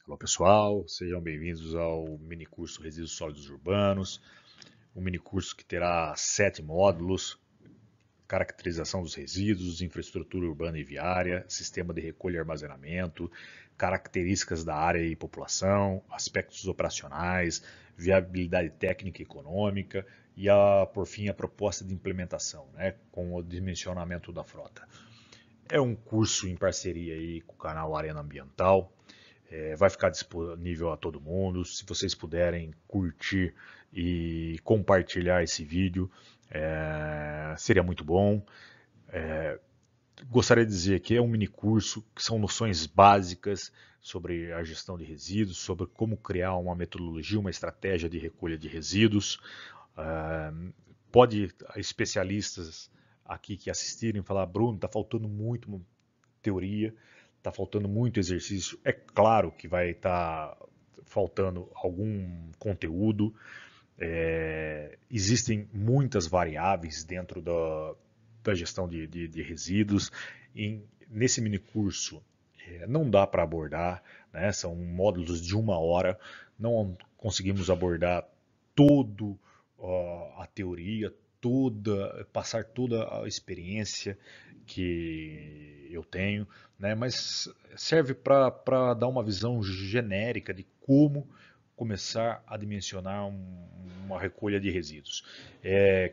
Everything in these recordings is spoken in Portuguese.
Olá pessoal, sejam bem-vindos ao mini curso Resíduos Sólidos Urbanos, um mini curso que terá 7 módulos: caracterização dos resíduos, infraestrutura urbana e viária, sistema de recolha e armazenamento, características da área e população, aspectos operacionais, viabilidade técnica e econômica e, por fim, a proposta de implementação, com o dimensionamento da frota. É um curso em parceria aí com o canal Arena Ambiental. Vai ficar disponível a todo mundo. Se vocês puderem curtir e compartilhar esse vídeo, seria muito bom. Gostaria de dizer que é um mini curso que são noções básicas sobre a gestão de resíduos, sobre como criar uma metodologia, uma estratégia de recolha de resíduos. Pode especialistas aqui que assistirem falar: Bruno, está faltando muito teoria, está faltando muito exercício. É claro que vai estar faltando algum conteúdo. Existem muitas variáveis dentro da gestão de resíduos. Nesse mini curso não dá para abordar, né? São módulos de 1 hora, não conseguimos abordar todo a teoria, passar toda a experiência que eu tenho, né? Mas serve para dar uma visão genérica de como começar a dimensionar uma recolha de resíduos.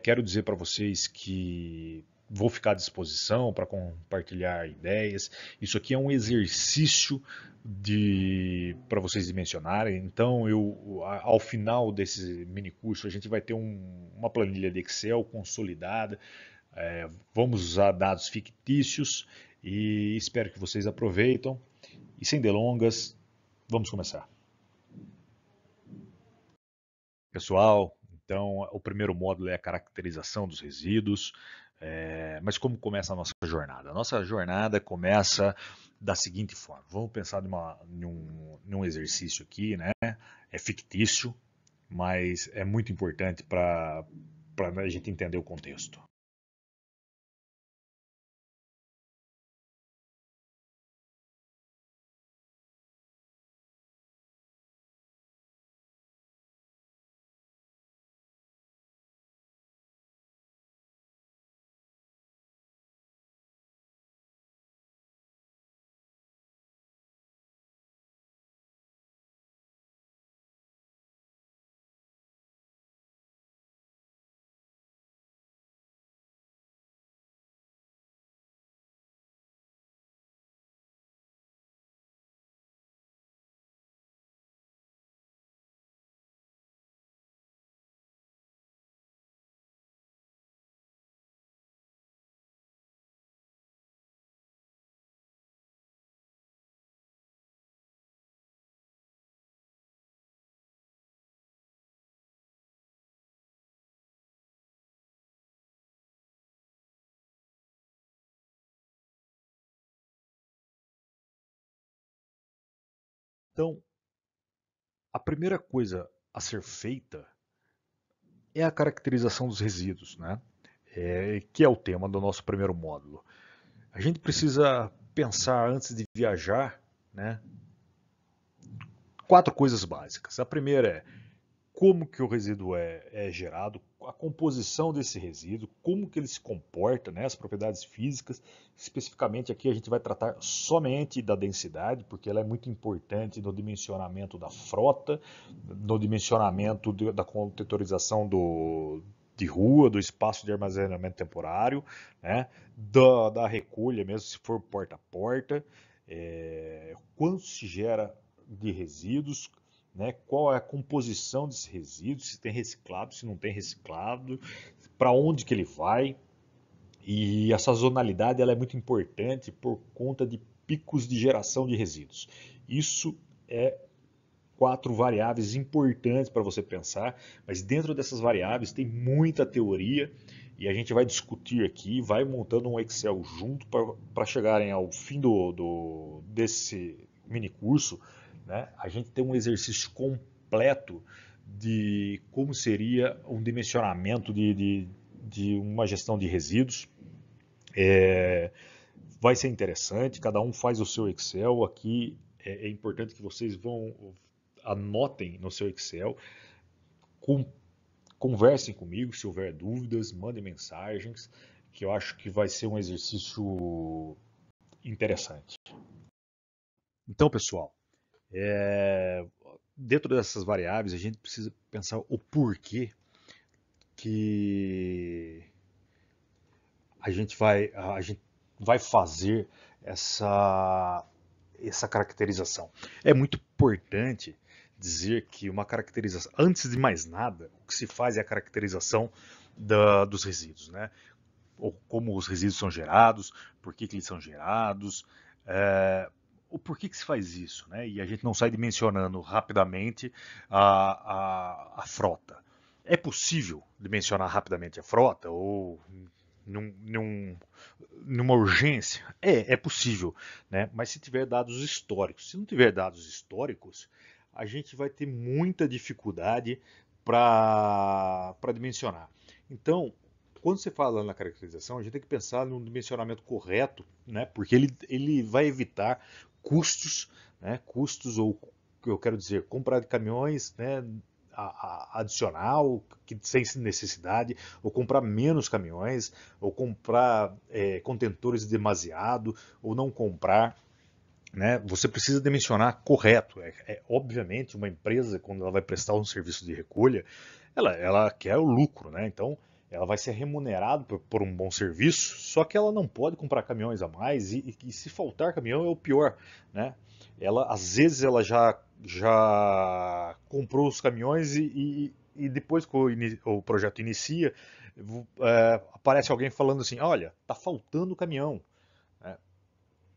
Quero dizer para vocês que vou ficar à disposição para compartilhar ideias. Isso aqui é um exercício para vocês dimensionarem. Então, ao final desse mini curso, a gente vai ter uma planilha de Excel consolidada. Vamos usar dados fictícios e espero que vocês aproveitem. E sem delongas, vamos começar. Pessoal, então o primeiro módulo é a caracterização dos resíduos. Mas como começa a nossa jornada? A nossa jornada começa da seguinte forma. Vamos pensar num exercício aqui, né? É fictício, mas é muito importante para a gente entender o contexto. Então, a primeira coisa a ser feita é a caracterização dos resíduos, né? Que é o tema do nosso primeiro módulo. A gente precisa pensar antes de viajar, né? 4 coisas básicas. A primeira é como que o resíduo é gerado, a composição desse resíduo, como que ele se comporta, né, as propriedades físicas. Especificamente aqui a gente vai tratar somente da densidade, porque ela é muito importante no dimensionamento da frota, no dimensionamento da contetorização de rua, do espaço de armazenamento temporário, né, da recolha mesmo, se for porta a porta, quanto se gera de resíduos, né? Qual é a composição desse resíduo, se tem reciclado, se não tem reciclado, para onde que ele vai. E a sazonalidade ela é muito importante por conta de picos de geração de resíduos. Isso é 4 variáveis importantes para você pensar, mas dentro dessas variáveis tem muita teoria e a gente vai discutir aqui, vai montando um Excel junto para chegarem ao fim desse mini curso, né? A gente tem um exercício completo de como seria um dimensionamento de uma gestão de resíduos. Vai ser interessante, cada um faz o seu Excel aqui. é importante que vocês anotem no seu Excel, conversem comigo se houver dúvidas, mandem mensagens, que eu acho que vai ser um exercício interessante. Então, pessoal, dentro dessas variáveis a gente precisa pensar o porquê que a gente vai fazer essa caracterização. É muito importante dizer que uma caracterização, antes de mais nada, o que se faz é a caracterização dos resíduos, né? Ou como os resíduos são gerados, por que eles são gerados, o porquê que se faz isso, né? E a gente não sai dimensionando rapidamente a frota. É possível dimensionar rapidamente a frota ou num, num, numa urgência? É possível, né? Mas se tiver dados históricos. Se não tiver dados históricos, a gente vai ter muita dificuldade para dimensionar. Então, quando você fala na caracterização, a gente tem que pensar no dimensionamento correto, né? Porque ele vai evitar custos, né? Custos, ou eu quero dizer, comprar de caminhões, né? Adicional, sem necessidade, ou comprar menos caminhões, ou comprar contentores demasiado, ou não comprar. Né? Você precisa dimensionar correto. Obviamente, uma empresa, quando ela vai prestar um serviço de recolha, ela quer o lucro, né? Então ela vai ser remunerada por um bom serviço, só que ela não pode comprar caminhões a mais, e se faltar caminhão é o pior, né? Às vezes ela já comprou os caminhões, e depois que o projeto inicia, aparece alguém falando assim, olha, tá faltando caminhão, né?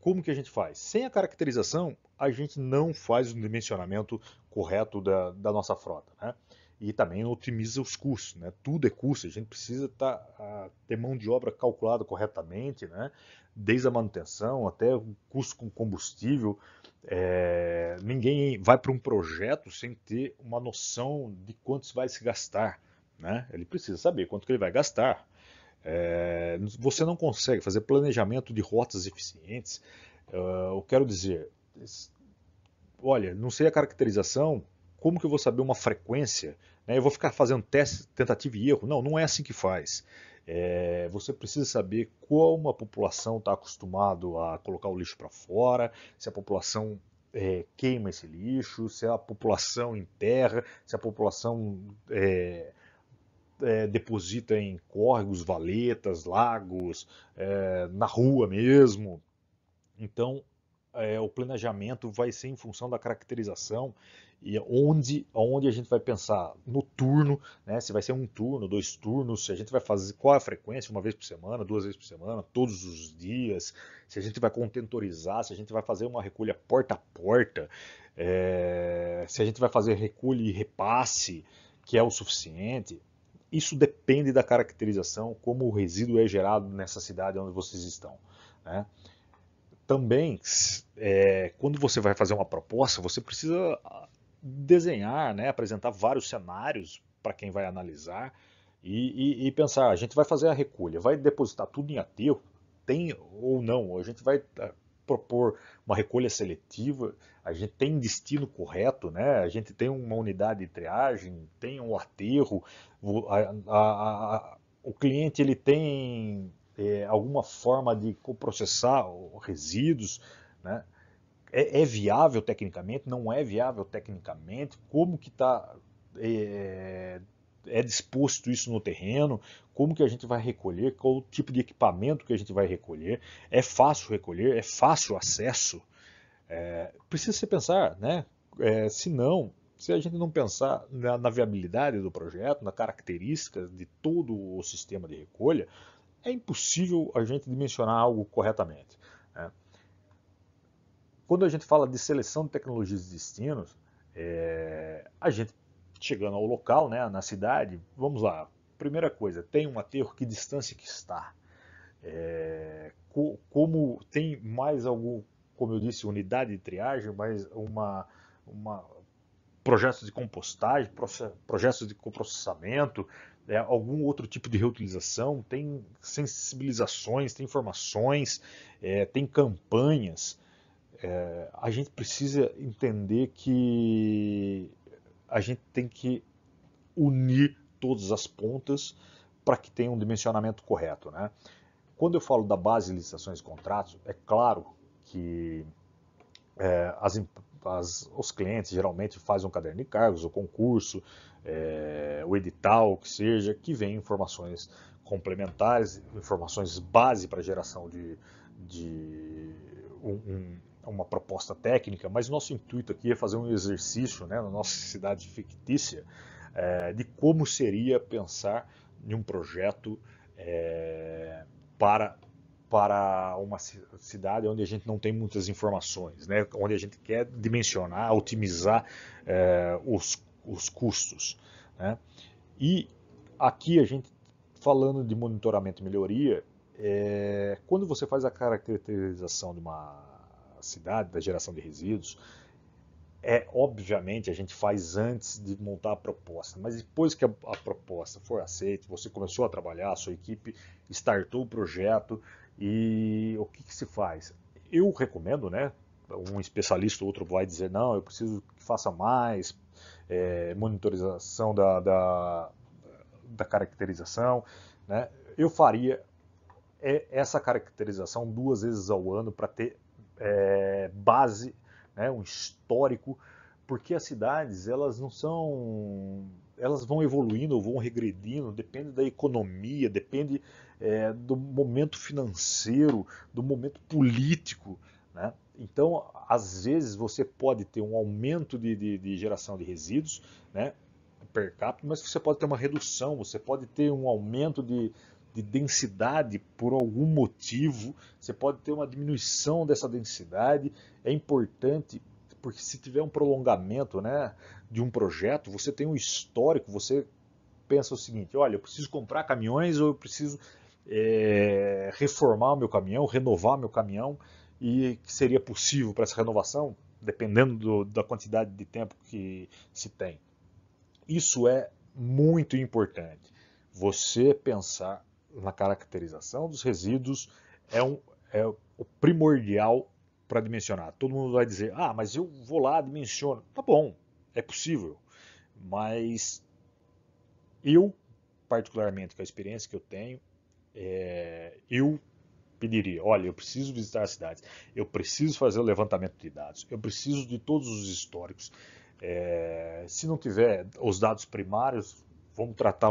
Como que a gente faz? Sem a caracterização, a gente não faz o dimensionamento correto da nossa frota, né? E também otimiza os custos, né? Tudo é custo, a gente precisa ter mão de obra calculada corretamente, né? Desde a manutenção até o custo com combustível. Ninguém vai para um projeto sem ter uma noção de quanto vai se gastar, né? Ele precisa saber quanto que ele vai gastar. Você não consegue fazer planejamento de rotas eficientes. Eu quero dizer, olha, não sei a caracterização, como que eu vou saber uma frequência? Né? Eu vou ficar fazendo teste, tentativa e erro? Não, não é assim que faz. Você precisa saber como a população está acostumado a colocar o lixo para fora, se a população queima esse lixo, se a população enterra, se a população deposita em córregos, valetas, lagos, na rua mesmo. Então, o planejamento vai ser em função da caracterização, e onde a gente vai pensar no turno, né? Se vai ser um turno, dois turnos, se a gente vai fazer qual é a frequência, uma vez por semana, duas vezes por semana, todos os dias, se a gente vai contentorizar, se a gente vai fazer uma recolha porta a porta, se a gente vai fazer recolha e repasse, que é o suficiente. Isso depende da caracterização, como o resíduo é gerado nessa cidade onde vocês estão, né? Também, quando você vai fazer uma proposta, você precisa desenhar, né, apresentar vários cenários para quem vai analisar, e pensar, a gente vai fazer a recolha, vai depositar tudo em aterro, tem ou não, a gente vai propor uma recolha seletiva, a gente tem destino correto, né? A gente tem uma unidade de triagem, tem um aterro, o cliente ele tem alguma forma de coprocessar resíduos, né? É viável tecnicamente? Não é viável tecnicamente? Como que está disposto isso no terreno? Como que a gente vai recolher? Qual o tipo de equipamento que a gente vai recolher? É fácil recolher? É fácil acesso? Precisa se pensar, né? Se não, se a gente não pensar na viabilidade do projeto, na característica de todo o sistema de recolha, é impossível a gente dimensionar algo corretamente, né? Quando a gente fala de seleção de tecnologias de destinos, a gente chegando ao local, né, na cidade, vamos lá. Primeira coisa, tem um aterro, que distância que está? Como tem mais algum, como eu disse, unidade de triagem, mais uma projetos de compostagem, projetos de coprocessamento, algum outro tipo de reutilização, tem sensibilizações, tem informações, tem campanhas. A gente precisa entender que a gente tem que unir todas as pontas para que tenha um dimensionamento correto, né? Quando eu falo da base de licitações e contratos, é claro que os clientes geralmente fazem um caderno de encargos, o concurso, o edital, que seja, que vem informações complementares, informações base para geração de uma proposta técnica, mas nosso intuito aqui é fazer um exercício, né, na nossa cidade fictícia, de como seria pensar em um projeto para uma cidade onde a gente não tem muitas informações, né? Onde a gente quer dimensionar, otimizar os custos, né? E aqui a gente, falando de monitoramento e melhoria, quando você faz a caracterização de uma cidade, da geração de resíduos, obviamente a gente faz antes de montar a proposta, mas depois que a proposta for aceita, você começou a trabalhar, a sua equipe startou o projeto, e o que se faz? Eu recomendo, né? Um especialista ou outro vai dizer, não, eu preciso que faça mais monitorização da caracterização, né? Eu faria essa caracterização 2 vezes ao ano para ter base, né, um histórico, porque as cidades elas não são, elas vão evoluindo ou vão regredindo, depende da economia, depende do momento financeiro, do momento político, né? Então, às vezes você pode ter um aumento de geração de resíduos, né, per capita, mas você pode ter uma redução, você pode ter um aumento de densidade por algum motivo, você pode ter uma diminuição dessa densidade. É importante, porque se tiver um prolongamento, né, de um projeto, você tem um histórico, você pensa o seguinte, olha, eu preciso comprar caminhões ou eu preciso reformar o meu caminhão, renovar meu caminhão, e que seria possível para essa renovação, dependendo da quantidade de tempo que se tem. Isso é muito importante. Você pensar na caracterização dos resíduos é o primordial para dimensionar. Todo mundo vai dizer, ah, mas eu vou lá, dimensiono. Tá bom, é possível. Mas eu, particularmente, com a experiência que eu tenho, eu pediria, olha, eu preciso visitar as cidades, eu preciso fazer o levantamento de dados, eu preciso de todos os históricos. Se não tiver os dados primários, vamos tratar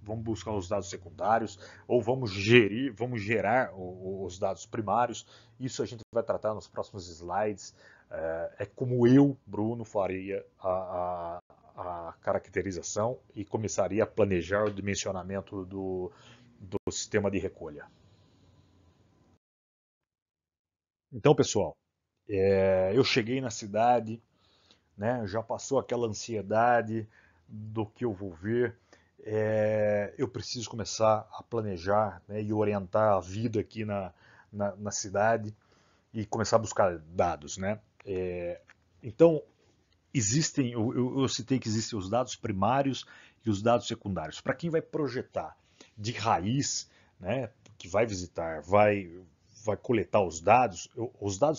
vamos buscar os dados secundários, ou vamos gerar os dados primários. Isso a gente vai tratar nos próximos slides. É como eu, Bruno, faria a caracterização e começaria a planejar o dimensionamento do sistema de recolha. Então, pessoal, eu cheguei na cidade, né, já passou aquela ansiedade do que eu vou ver. Eu preciso começar a planejar, né, e orientar a vida aqui na cidade e começar a buscar dados, né? Então, existem, eu citei que existem os dados primários e os dados secundários. Para quem vai projetar de raiz, né, que vai visitar, vai coletar os dados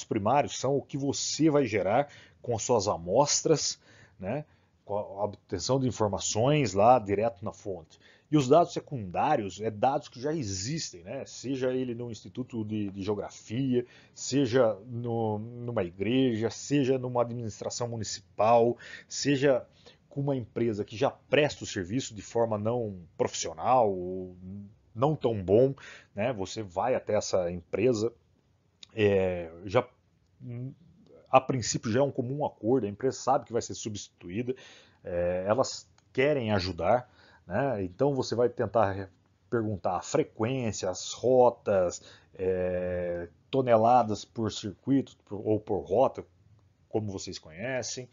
primários são o que você vai gerar com as suas amostras, né, com a obtenção de informações lá direto na fonte. E os dados secundários dados que já existem, né? Seja ele no Instituto de Geografia, seja numa igreja, seja numa administração municipal, seja com uma empresa que já presta o serviço de forma não profissional, ou não tão bom, né? Você vai até essa empresa, já a princípio já é um comum acordo, a empresa sabe que vai ser substituída, elas querem ajudar, né? Então você vai tentar perguntar a frequência, as rotas, toneladas por circuito ou por rota, como vocês conhecem,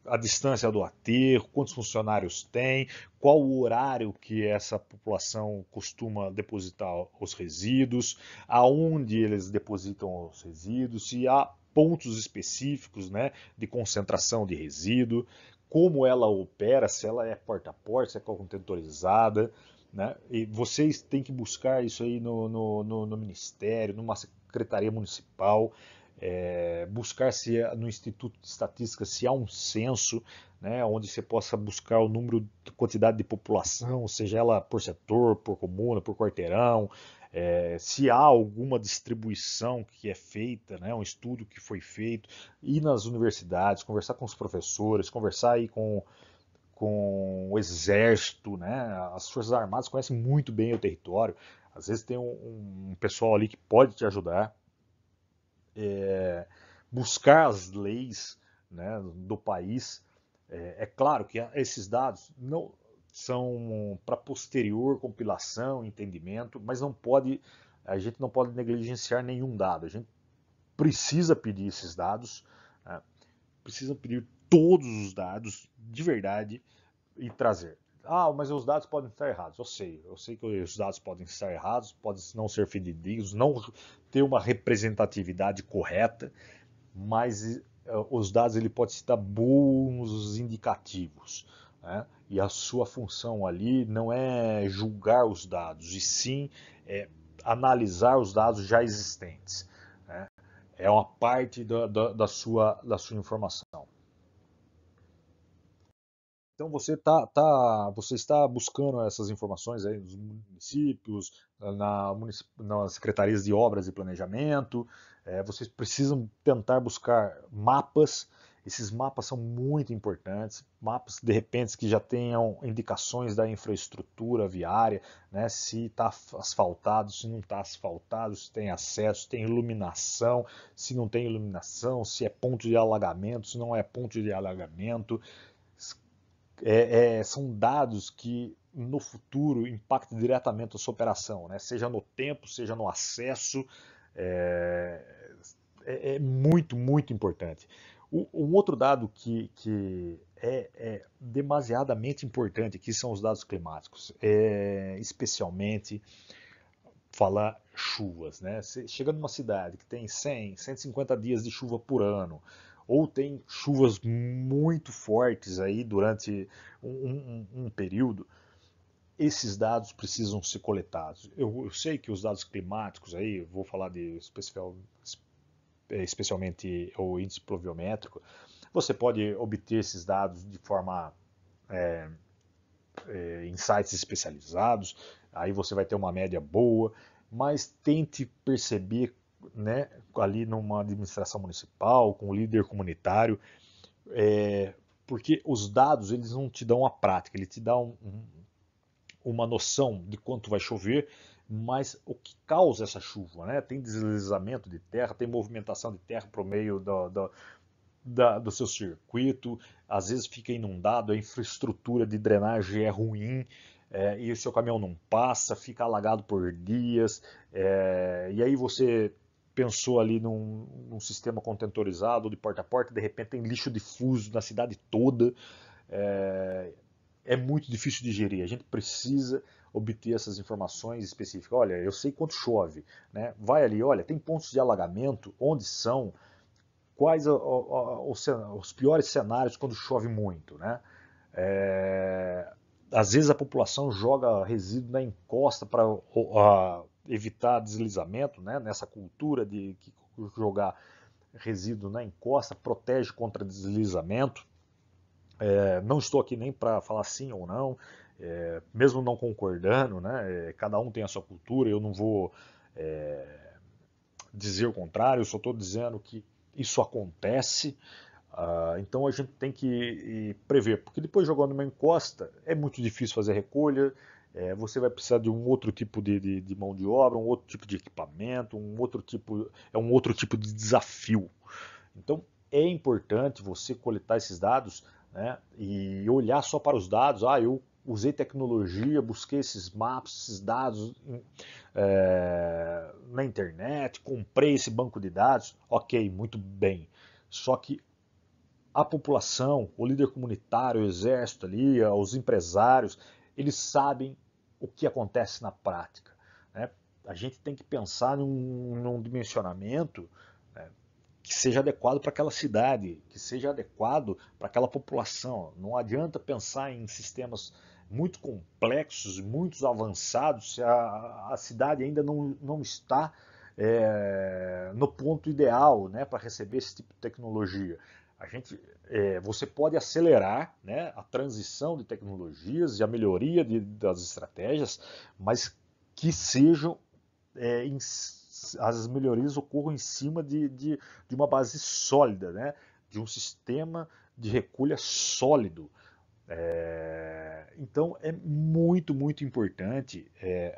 a distância do aterro, quantos funcionários tem, qual o horário que essa população costuma depositar os resíduos, aonde eles depositam os resíduos, se há pontos específicos, né, de concentração de resíduo, como ela opera, se ela é porta a porta, se é contentorizada, né? E vocês têm que buscar isso aí no Ministério, numa secretaria municipal, buscar se no Instituto de Estatística se há um censo, né, onde você possa buscar o número, quantidade de população, seja ela por setor, por comuna, por quarteirão, se há alguma distribuição que é feita, né, um estudo que foi feito, ir nas universidades, conversar com os professores, conversar aí com o exército, né, as Forças Armadas conhecem muito bem o território, às vezes tem um pessoal ali que pode te ajudar, buscar as leis, né, do país. É claro que esses dados não são para posterior compilação, entendimento, mas a gente não pode negligenciar nenhum dado. A gente precisa pedir esses dados, né, precisa pedir todos os dados de verdade e trazer. Ah, mas os dados podem estar errados. Eu sei que os dados podem estar errados, podem não ser fidedignos, não ter uma representatividade correta, mas os dados ele pode citar bons indicativos, né? E a sua função ali não é julgar os dados, e sim analisar os dados já existentes, né? É uma parte da sua informação. Então você está buscando essas informações aí nos municípios, nas secretarias de obras e planejamento. Vocês precisam tentar buscar mapas. Esses mapas são muito importantes, mapas de repente que já tenham indicações da infraestrutura viária, né? Se está asfaltado, se não está asfaltado, se tem acesso, se tem iluminação, se não tem iluminação, se é ponto de alagamento, se não é ponto de alagamento. São dados que no futuro impactam diretamente a sua operação, né? Seja no tempo, seja no acesso, é, muito, muito importante. Um outro dado que é demasiadamente importante aqui são os dados climáticos, especialmente falar chuvas, né? Você chega numa cidade que tem 100, 150 dias de chuva por ano, ou tem chuvas muito fortes aí durante um período, esses dados precisam ser coletados. Eu sei que os dados climáticos aí, eu vou falar de especialmente o índice pluviométrico, você pode obter esses dados de forma em sites especializados, aí você vai ter uma média boa, mas tente perceber, né, ali numa administração municipal, com um líder comunitário, porque os dados eles não te dão a prática, ele te dá uma noção de quanto vai chover, mas o que causa essa chuva, né? Tem deslizamento de terra, tem movimentação de terra por meio do seu circuito, às vezes fica inundado, a infraestrutura de drenagem é ruim, e o seu caminhão não passa, fica alagado por dias, e aí você pensou ali num sistema contentorizado de porta a porta, de repente tem lixo difuso na cidade toda, é muito difícil de gerir. A gente precisa obter essas informações específicas. Olha, eu sei quanto chove, né? Vai ali, olha, tem pontos de alagamento, onde são, quais os piores cenários quando chove muito, né? Às vezes a população joga resíduo na encosta para evitar deslizamento, né? Nessa cultura de que jogar resíduo na encosta protege contra deslizamento. Não estou aqui nem para falar sim ou não, mesmo não concordando, né? Cada um tem a sua cultura, eu não vou dizer o contrário, eu só estou dizendo que isso acontece, então a gente tem que prever, porque depois jogando numa encosta é muito difícil fazer recolha, você vai precisar de um outro tipo de mão de obra, um outro tipo de equipamento, um outro tipo de desafio. Então é importante você coletar esses dados, né, e olhar só para os dados. Eu usei tecnologia, busquei esses mapas, esses dados na internet, comprei esse banco de dados, ok, muito bem. Só que a população, o líder comunitário, o exército ali, os empresários, eles sabem o que acontece na prática, né? A gente tem que pensar num dimensionamento, né, que seja adequado para aquela cidade, que seja adequado para aquela população. Não adianta pensar em sistemas muito complexos, muito avançados, se a cidade ainda não está no ponto ideal, né, para receber esse tipo de tecnologia. Você pode acelerar, né, a transição de tecnologias e a melhoria das estratégias, mas que sejam as melhorias ocorram em cima de uma base sólida, né, de um sistema de recolha sólido. Então é muito, muito importante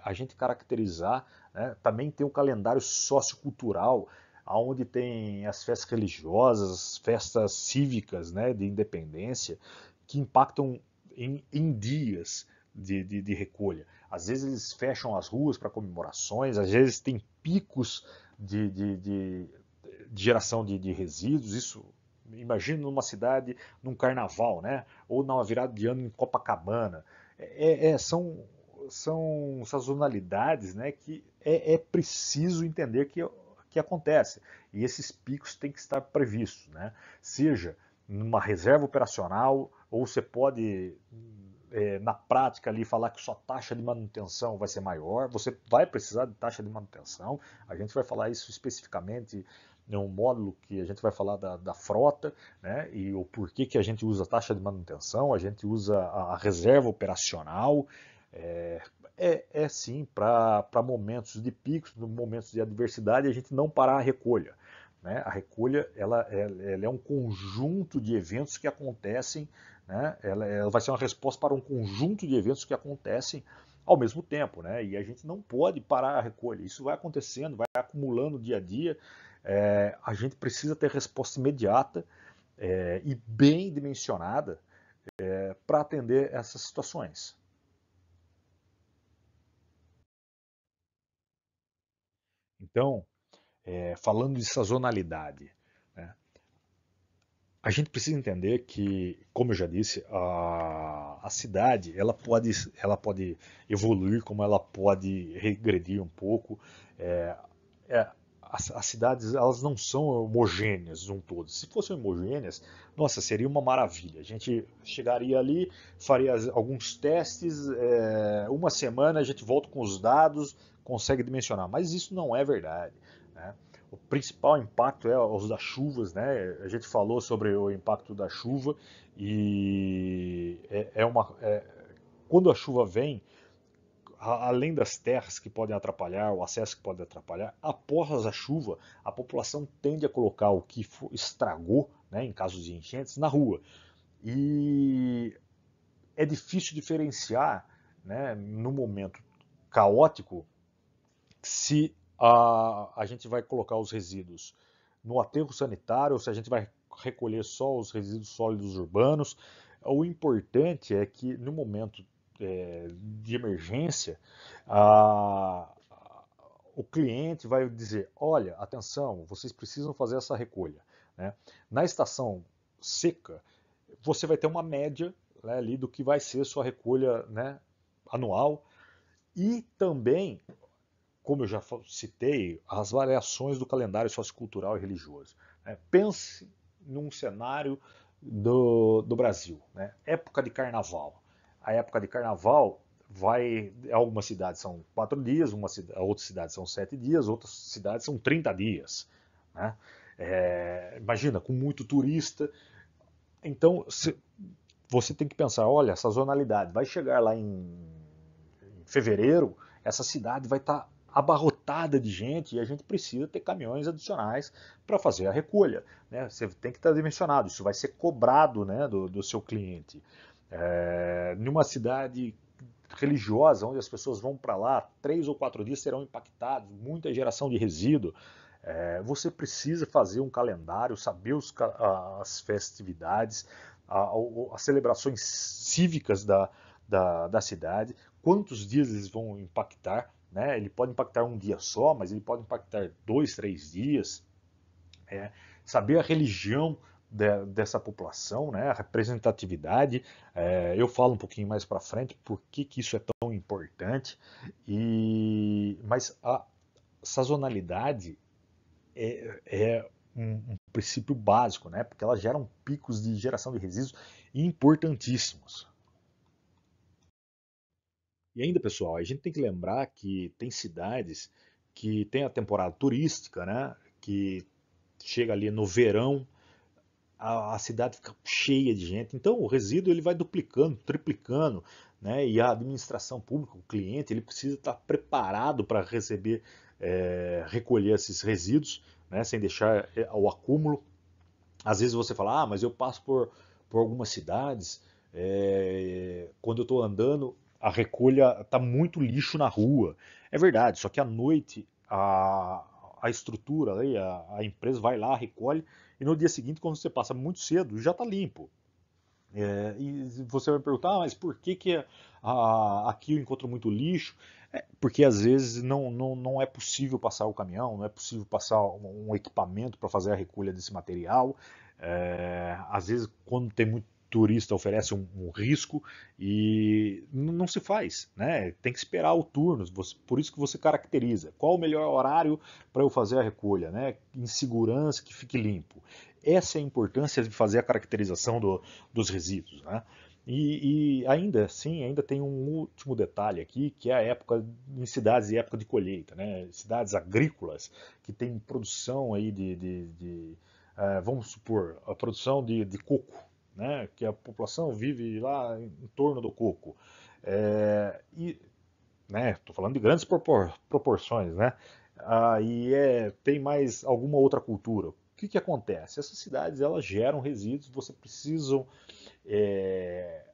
a gente caracterizar, né, também tem um calendário sociocultural, onde tem as festas religiosas, as festas cívicas, né, de independência, que impactam em dias de recolha. Às vezes eles fecham as ruas para comemorações, às vezes tem picos de, de, de, de geração de resíduos, isso imagina numa cidade, num carnaval, né? Ou numa virada de ano em Copacabana. São sazonalidades, né, que é preciso entender que acontece. E esses picos têm que estar previstos, né? Seja numa reserva operacional, ou você pode, na prática, ali falar que sua taxa de manutenção vai ser maior, você vai precisar de taxa de manutenção, a gente vai falar isso especificamente em um módulo que a gente vai falar da frota, né, e o porquê que a gente usa a taxa de manutenção, a gente usa a reserva operacional, é, sim, para momentos de picos, momentos de adversidade, a gente não parar a recolha. Né? A recolha ela é um conjunto de eventos que acontecem, né? Ela vai ser uma resposta para um conjunto de eventos que acontecem ao mesmo tempo. Né? E a gente não pode parar a recolha. Isso vai acontecendo, vai acumulando dia a dia. A gente precisa ter resposta imediata e bem dimensionada para atender essas situações. Então, falando de sazonalidade, né? A gente precisa entender que, como eu já disse, a cidade ela pode evoluir, como ela pode regredir um pouco. É, é, as cidades elas não são homogêneas um todo. Se fossem homogêneas, nossa, seria uma maravilha. A gente chegaria ali, faria alguns testes, uma semana a gente volta com os dados, consegue dimensionar. Mas isso não é verdade. Né? O principal impacto é os das chuvas, né? A gente falou sobre o impacto da chuva e quando a chuva vem, além das terras que podem atrapalhar, o acesso que pode atrapalhar, após a chuva, a população tende a colocar o que estragou, né, em casos de enchentes, na rua. E é difícil diferenciar, né, no momento caótico, se a gente vai colocar os resíduos no aterro sanitário ou se a gente vai recolher só os resíduos sólidos urbanos. O importante é que no momento de emergência, a, o cliente vai dizer: olha, atenção, vocês precisam fazer essa recolha. Né? Na estação seca, você vai ter uma média, né, ali do que vai ser sua recolha, né, anual e também, como eu já citei, as variações do calendário sociocultural e religioso. Né? Pense num cenário do Brasil, né? Época de carnaval. A época de carnaval algumas cidades são 4 dias, outras cidades são 7 dias, outras cidades são 30 dias. Né? Imagina, com muito turista. Então, você tem que pensar, olha, sazonalidade, vai chegar lá em fevereiro, essa cidade vai estar abarrotada de gente e a gente precisa ter caminhões adicionais para fazer a recolha. Né? Você tem que estar dimensionado, isso vai ser cobrado, né, do seu cliente. Numa cidade religiosa, onde as pessoas vão para lá, 3 ou 4 dias serão impactados, muita geração de resíduo. Você precisa fazer um calendário, saber as festividades, as celebrações cívicas da cidade, quantos dias eles vão impactar. Né? Ele pode impactar um dia só, mas ele pode impactar 2, 3 dias. Saber a religião dessa população, né? A representatividade. Eu falo um pouquinho mais para frente por que isso é tão importante. Mas a sazonalidade é um princípio básico, né? Porque elas geram picos de geração de resíduos importantíssimos. E ainda, pessoal, a gente tem que lembrar que tem cidades que tem a temporada turística, né? Que chega ali no verão, a cidade fica cheia de gente. Então o resíduo ele vai duplicando, triplicando, né? E a administração pública, o cliente, ele precisa estar preparado para receber, recolher esses resíduos, né? Sem deixar o acúmulo. Às vezes você fala, ah, mas eu passo por algumas cidades, quando eu estou andando, a recolha está muito lixo na rua. É verdade, só que à noite a estrutura, aí, a empresa vai lá, recolhe, e no dia seguinte, quando você passa muito cedo, já está limpo. E você vai perguntar, ah, mas por que, que aqui eu encontro muito lixo? Porque às vezes não é possível passar o caminhão, não é possível passar um equipamento para fazer a recolha desse material. Às vezes, quando tem muito turista, oferece um risco e não se faz, né? Tem que esperar o turno, por isso que você caracteriza. Qual o melhor horário para eu fazer a recolha, né? Em segurança, que fique limpo. Essa é a importância de fazer a caracterização dos resíduos, né? E ainda assim, ainda tem um último detalhe aqui, que é a época em cidades e época de colheita, né? Cidades agrícolas que tem produção aí vamos supor, a produção de coco, né? Que a população vive lá em torno do coco. E, né? Estou falando de grandes proporções, né? Tem mais alguma outra cultura. O que que acontece? Essas cidades elas geram resíduos, você precisa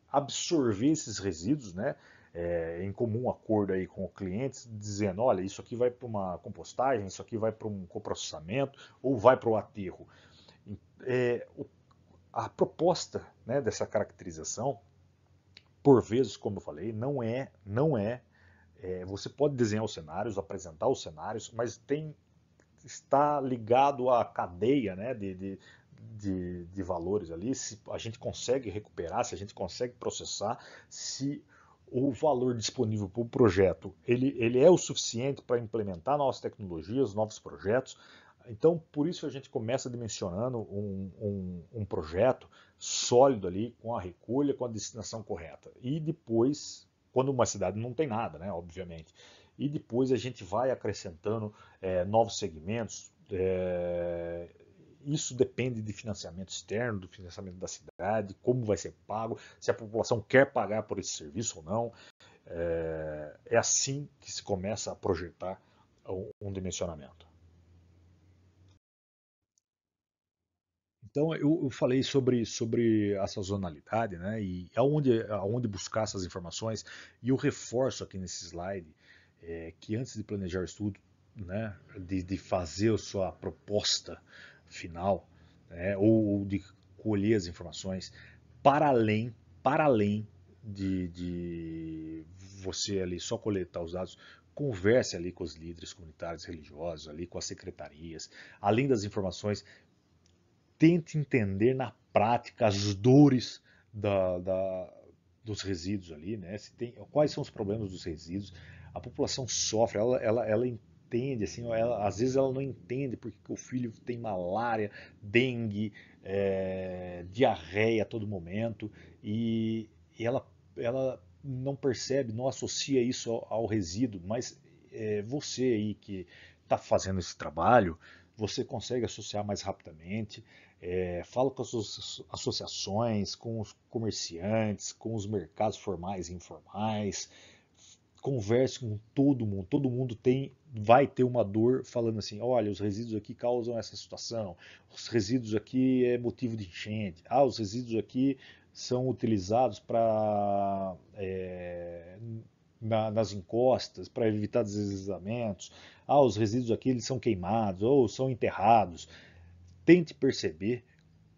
absorver esses resíduos, né? Em comum acordo aí com o cliente, dizendo, olha, isso aqui vai para uma compostagem, isso aqui vai para um coprocessamento ou vai para o aterro. É, a proposta, né, dessa caracterização, por vezes, como eu falei, você pode desenhar os cenários, apresentar os cenários, mas está ligado à cadeia, né, de valores ali, se a gente consegue recuperar, se a gente consegue processar, se o valor disponível para o projeto ele é o suficiente para implementar novas tecnologias, novos projetos. Então, por isso a gente começa dimensionando um projeto sólido ali, com a recolha, com a destinação correta. E depois, quando uma cidade não tem nada, né, obviamente, e depois a gente vai acrescentando novos segmentos. Isso depende de financiamento externo, do financiamento da cidade, como vai ser pago, se a população quer pagar por esse serviço ou não. É assim que se começa a projetar um dimensionamento. Então, eu falei sobre a sazonalidade, né, e aonde buscar essas informações, e eu reforço aqui nesse slide que antes de planejar o estudo, né, de fazer a sua proposta final, né, ou de colher as informações, para além de você ali só coletar os dados, converse ali com os líderes comunitários religiosos, ali com as secretarias, além das informações, tente entender na prática as dores dos resíduos ali, né? Quais são os problemas dos resíduos. A população sofre, ela entende, assim, às vezes ela não entende porque que o filho tem malária, dengue, diarreia a todo momento, e ela não percebe, não associa isso ao resíduo, mas você aí que está fazendo esse trabalho, você consegue associar mais rapidamente. Fala com as suas associações, com os comerciantes, com os mercados formais e informais, converse com todo mundo vai ter uma dor falando assim, olha, os resíduos aqui causam essa situação, os resíduos aqui é motivo de enchente, os resíduos aqui são utilizados para nas encostas para evitar deslizamentos, os resíduos aqui eles são queimados ou são enterrados. Tente perceber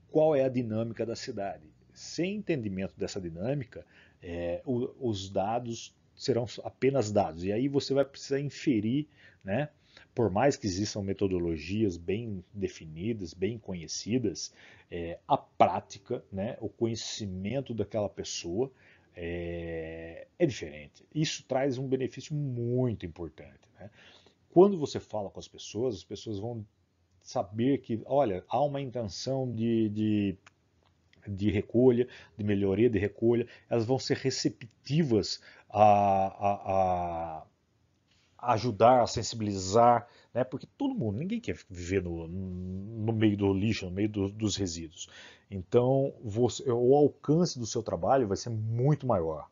qual é a dinâmica da cidade. Sem entendimento dessa dinâmica, os dados serão apenas dados. E aí você vai precisar inferir, né? Por mais que existam metodologias bem definidas, bem conhecidas, a prática, né, o conhecimento daquela pessoa é diferente. Isso traz um benefício muito importante. Né? Quando você fala com as pessoas vão saber que, olha, há uma intenção de recolha, de melhoria de recolha, elas vão ser receptivas a, a, ajudar a sensibilizar, né? Porque todo mundo, ninguém quer viver no meio do lixo, no meio dos resíduos. Então, o alcance do seu trabalho vai ser muito maior.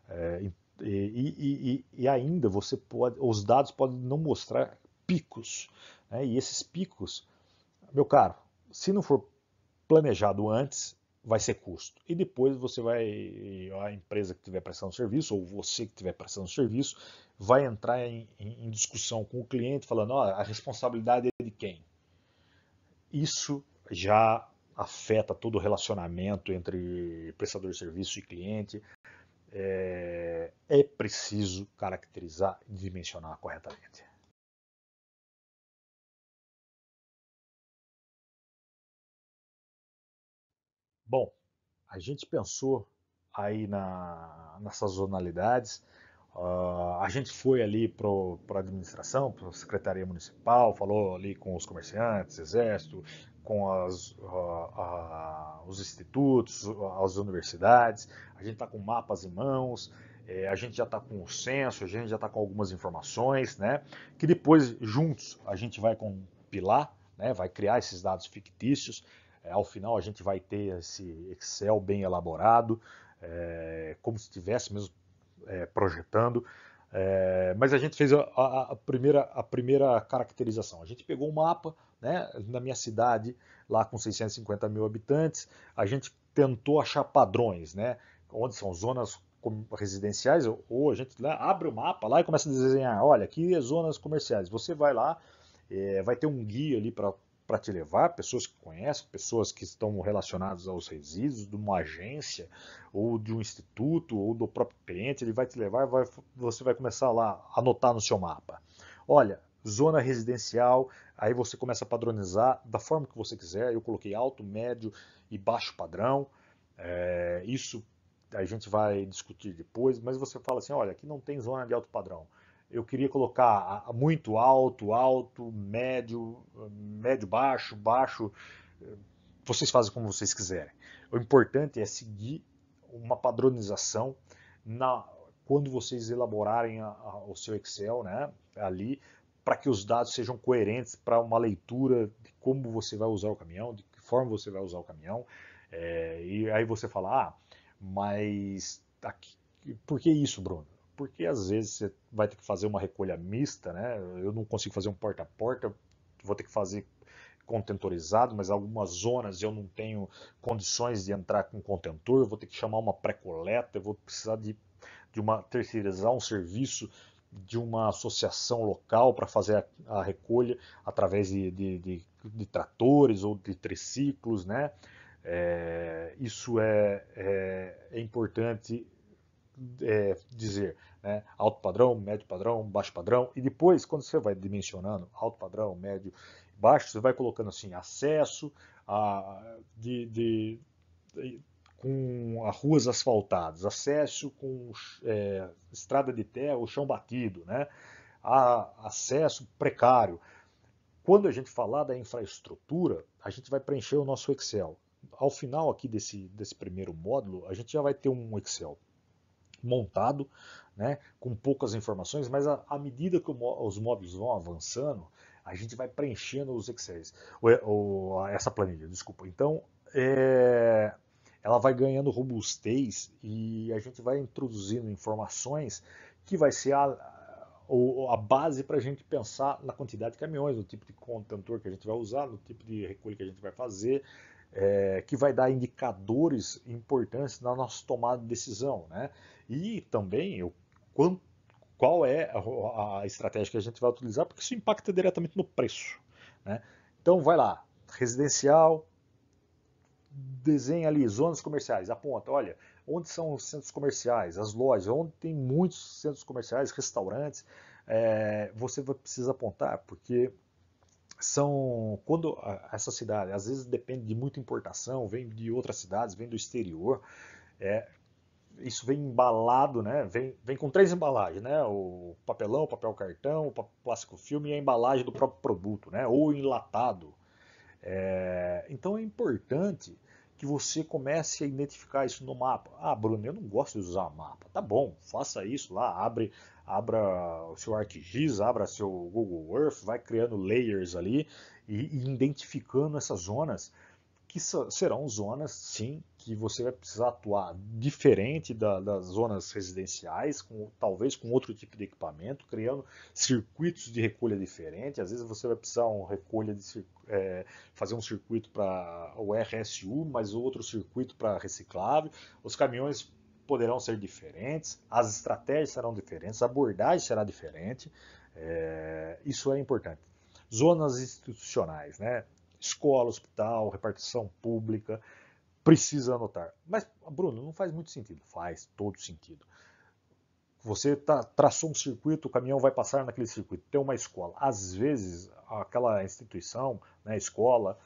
É, e ainda você pode, os dados podem não mostrar picos, né? E esses picos, meu caro, se não for planejado antes, vai ser custo. E depois você vai, a empresa que estiver prestando serviço, ou você que estiver prestando serviço, vai entrar em discussão com o cliente, falando, ó, a responsabilidade é de quem? Isso já afeta todo o relacionamento entre prestador de serviço e cliente. É preciso caracterizar e dimensionar corretamente. Bom, a gente pensou aí nessas zonalidades. A gente foi ali para a administração, para a Secretaria Municipal, falou ali com os comerciantes, Exército, com os institutos, as universidades. A gente está com mapas em mãos, a gente já está com o censo, a gente já está com algumas informações, né? Que depois, juntos, a gente vai compilar, né? Vai criar esses dados fictícios. Ao final, a gente vai ter esse Excel bem elaborado, como se estivesse mesmo projetando. Mas a gente fez a primeira caracterização. A gente pegou um mapa, né, na minha cidade, lá com 650 mil habitantes, a gente tentou achar padrões, né, onde são zonas residenciais, ou a gente lá, abre o mapa lá e começa a desenhar, olha, aqui é zonas comerciais. Você vai lá, vai ter um guia ali para te levar, pessoas que conhecem, pessoas que estão relacionadas aos resíduos, de uma agência, ou de um instituto, ou do próprio cliente, ele vai te levar, você vai começar lá a anotar no seu mapa. Olha, zona residencial, aí você começa a padronizar da forma que você quiser. Eu coloquei alto, médio e baixo padrão. Isso a gente vai discutir depois, mas você fala assim, olha, aqui não tem zona de alto padrão. Eu queria colocar muito alto, alto, médio, médio, baixo, baixo. Vocês fazem como vocês quiserem. O importante é seguir uma padronização na, quando vocês elaborarem o seu Excel, né, ali, para que os dados sejam coerentes para uma leitura de como você vai usar o caminhão, de que forma você vai usar o caminhão. E aí você fala, mas aqui, por que isso, Bruno? Porque às vezes você vai ter que fazer uma recolha mista, né? Eu não consigo fazer um porta a porta, vou ter que fazer contentorizado, mas algumas zonas eu não tenho condições de entrar com contentor, eu vou ter que chamar uma pré-coleta, eu vou precisar de uma terceirizar um serviço de uma associação local para fazer a recolha através de tratores ou de triciclos, né? Isso é importante dizer, né? Alto padrão, médio padrão, baixo padrão, e depois, quando você vai dimensionando alto padrão, médio, baixo, você vai colocando assim, acesso a, com ruas asfaltadas, acesso com estrada de terra ou chão batido, né? Acesso precário. Quando a gente falar da infraestrutura, a gente vai preencher o nosso Excel. Ao final aqui desse primeiro módulo, a gente já vai ter um Excel montado, né, com poucas informações, mas à medida que os módulos vão avançando, a gente vai preenchendo os Excels, essa planilha, desculpa. Então, ela vai ganhando robustez e a gente vai introduzindo informações que vai ser a base para a gente pensar na quantidade de caminhões, no tipo de contentor que a gente vai usar, no tipo de recolha que a gente vai fazer, que vai dar indicadores importantes na nossa tomada de decisão, né? E também qual é a estratégia que a gente vai utilizar, porque isso impacta diretamente no preço, né? Então vai lá, residencial, desenha ali zonas comerciais, aponta, olha, onde são os centros comerciais, as lojas, onde tem muitos centros comerciais, restaurantes, você vai precisar apontar, porque quando essa cidade às vezes depende de muita importação, vem de outras cidades, vem do exterior, é, isso vem embalado, né? Vem com três embalagens, né? O papelão, o papel cartão, o plástico filme e a embalagem do próprio produto, né? Ou enlatado. Então é importante que você comece a identificar isso no mapa. Ah, Bruno, eu não gosto de usar mapa. Tá bom, faça isso lá, abra o seu ArcGIS, abra seu Google Earth, vai criando layers ali e identificando essas zonas que serão zonas, sim, que você vai precisar atuar diferente das zonas residenciais, talvez com outro tipo de equipamento, criando circuitos de recolha diferente. Às vezes você vai precisar fazer um circuito para o RSU, mas outro circuito para reciclável. Os caminhões poderão ser diferentes, as estratégias serão diferentes, a abordagem será diferente. Isso é importante. Zonas institucionais, né? Escola, hospital, repartição pública, precisa anotar. Mas, Bruno, não faz muito sentido. Faz todo sentido. Você traçou um circuito, o caminhão vai passar naquele circuito. Tem uma escola. Às vezes, aquela instituição, né, escola,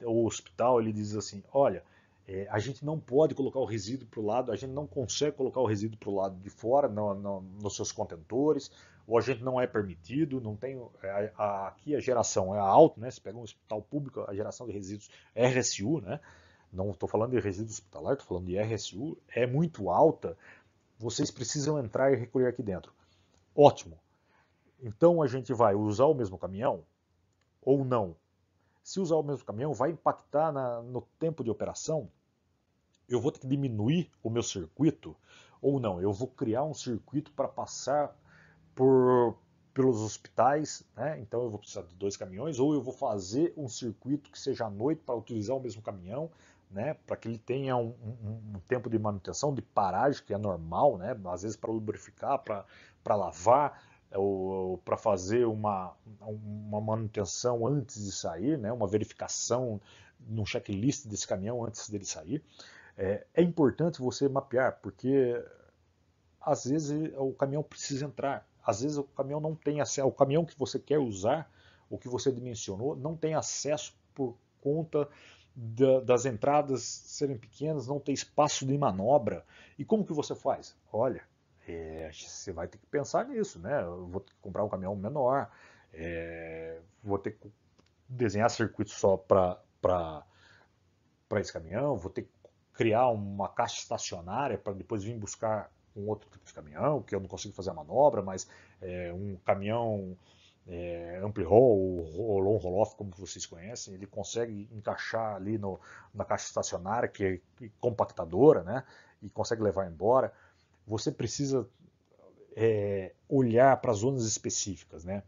o hospital, ele diz assim, olha, a gente não pode colocar o resíduo para o lado, a gente não consegue colocar o resíduo para o lado de fora, nos seus contentores, ou a gente não é permitido, não tem, aqui a geração é alta, né? Se pega um hospital público, a geração de resíduos RSU, né? Não estou falando de resíduo hospitalar, estou falando de RSU, é muito alta, vocês precisam entrar e recolher aqui dentro. Ótimo. Então a gente vai usar o mesmo caminhão ou não? Se usar o mesmo caminhão, vai impactar no tempo de operação? Eu vou ter que diminuir o meu circuito ou não? Eu vou criar um circuito para passar pelos hospitais, né? Então eu vou precisar de 2 caminhões, ou eu vou fazer um circuito que seja à noite para utilizar o mesmo caminhão, né? Para que ele tenha um tempo de manutenção, de paragem, que é normal, né? Às vezes para lubrificar, para lavar, ou para fazer uma manutenção antes de sair, né? Uma verificação num checklist desse caminhão antes dele sair. É importante você mapear, porque às vezes o caminhão precisa entrar, às vezes o caminhão não tem acesso, o caminhão que você quer usar, o que você dimensionou, não tem acesso por conta das entradas serem pequenas, não tem espaço de manobra. E como que você faz? Olha, você vai ter que pensar nisso, né? Eu vou ter que comprar um caminhão menor, vou ter que desenhar circuitos só para esse caminhão, vou ter que criar uma caixa estacionária para depois vir buscar um outro tipo de caminhão, que eu não consigo fazer a manobra, mas um caminhão ampli-roll ou long roll-off, como vocês conhecem, ele consegue encaixar ali na caixa estacionária, que é compactadora, né, e consegue levar embora. Você precisa olhar para zonas específicas, né?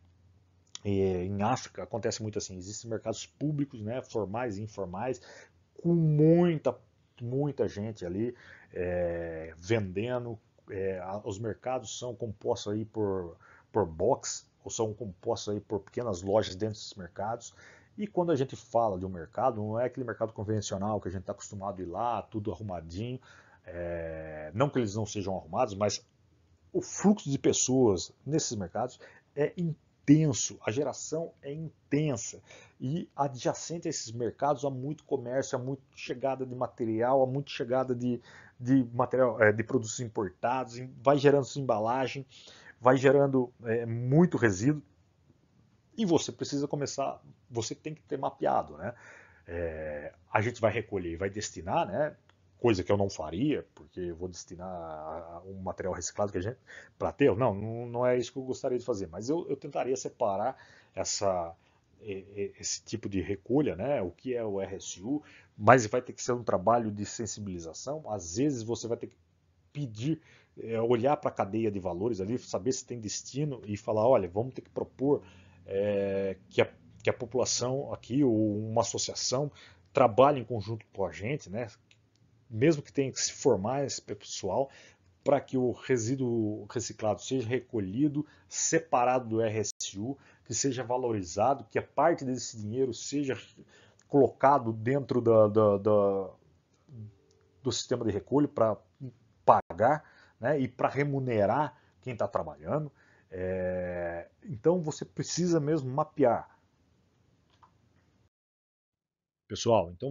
Em África acontece muito assim, existem mercados públicos, né, formais e informais, com muita gente ali vendendo. Os mercados são compostos aí por box, ou são compostos aí por pequenas lojas dentro desses mercados. E quando a gente fala de um mercado, não é aquele mercado convencional que a gente está acostumado a ir lá, tudo arrumadinho. Não que eles não sejam arrumados, mas o fluxo de pessoas nesses mercados é intenso, a geração é intensa e adjacente a esses mercados há muito comércio, há muita chegada de material, há muita chegada de material, de produtos importados, vai gerando sua embalagem, vai gerando muito resíduo e você precisa começar, você tem que ter mapeado, né? A gente vai recolher e vai destinar, né? Coisa que eu não faria, porque eu vou destinar um material reciclado que a gente para aterro. Não é isso que eu gostaria de fazer, mas eu tentaria separar esse tipo de recolha, né? O que é o RSU, mas vai ter que ser um trabalho de sensibilização. Às vezes você vai ter que pedir, olhar para a cadeia de valores ali, saber se tem destino e falar, olha, vamos ter que propor que a população aqui, ou uma associação, trabalhe em conjunto com a gente, né? Mesmo que tenha que se formar esse pessoal, para que o resíduo reciclado seja recolhido, separado do RSU, que seja valorizado, que a parte desse dinheiro seja colocado dentro do sistema de recolha para pagar, né, e para remunerar quem está trabalhando. Então você precisa mesmo mapear. Pessoal, então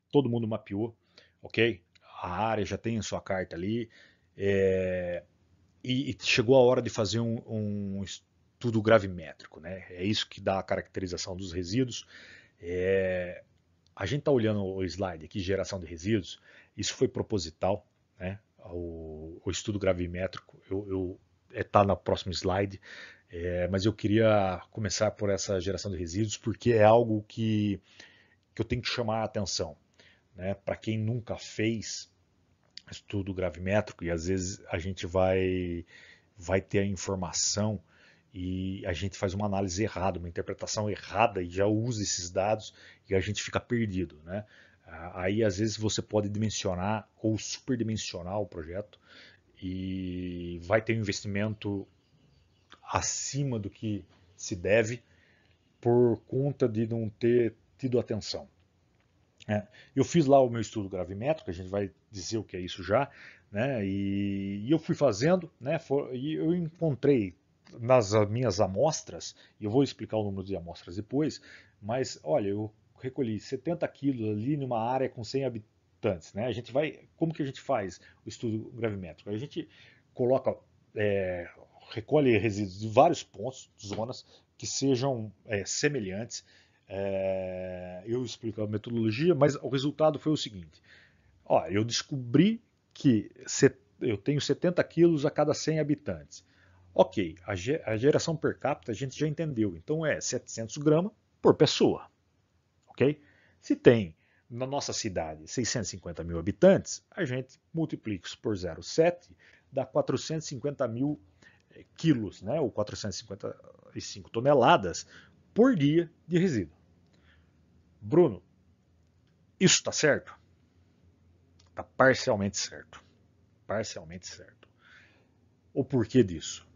todo mundo mapeou, ok? A área já tem a sua carta ali, é, e chegou a hora de fazer um estudo gravimétrico, né? É isso que dá a caracterização dos resíduos. É, A gente está olhando o slide aqui, geração de resíduos, isso foi proposital, né? O estudo gravimétrico está no próximo slide, mas eu queria começar por essa geração de resíduos porque é algo que eu tenho que chamar a atenção, né? Para quem nunca fez estudo gravimétrico e às vezes a gente vai ter a informação e a gente faz uma análise errada, uma interpretação errada e já usa esses dados e a gente fica perdido, né? Aí às vezes você pode dimensionar ou superdimensionar o projeto e vai ter um investimento acima do que se deve por conta de não ter tido atenção. Eu fiz lá o meu estudo gravimétrico, a gente vai dizer o que é isso já, né? E eu fui fazendo, né? E eu encontrei nas minhas amostras, e eu vou explicar o número de amostras depois, mas olha, eu recolhi 70 quilos ali numa área com 100 habitantes, né? Como que a gente faz o estudo gravimétrico? A gente coloca, é, recolhe resíduos de vários pontos, zonas que sejam semelhantes. Eu explico a metodologia, mas o resultado foi o seguinte: ó, eu descobri que eu tenho 70 quilos a cada 100 habitantes. Ok, a geração per capita a gente já entendeu, então é 700 gramas por pessoa. Ok? Se tem na nossa cidade 650 mil habitantes, a gente multiplica isso por 0,7, dá 450 mil quilos, né, ou 455 toneladas por dia de resíduo. Bruno, isso está certo? Está parcialmente certo. Parcialmente certo. O porquê disso?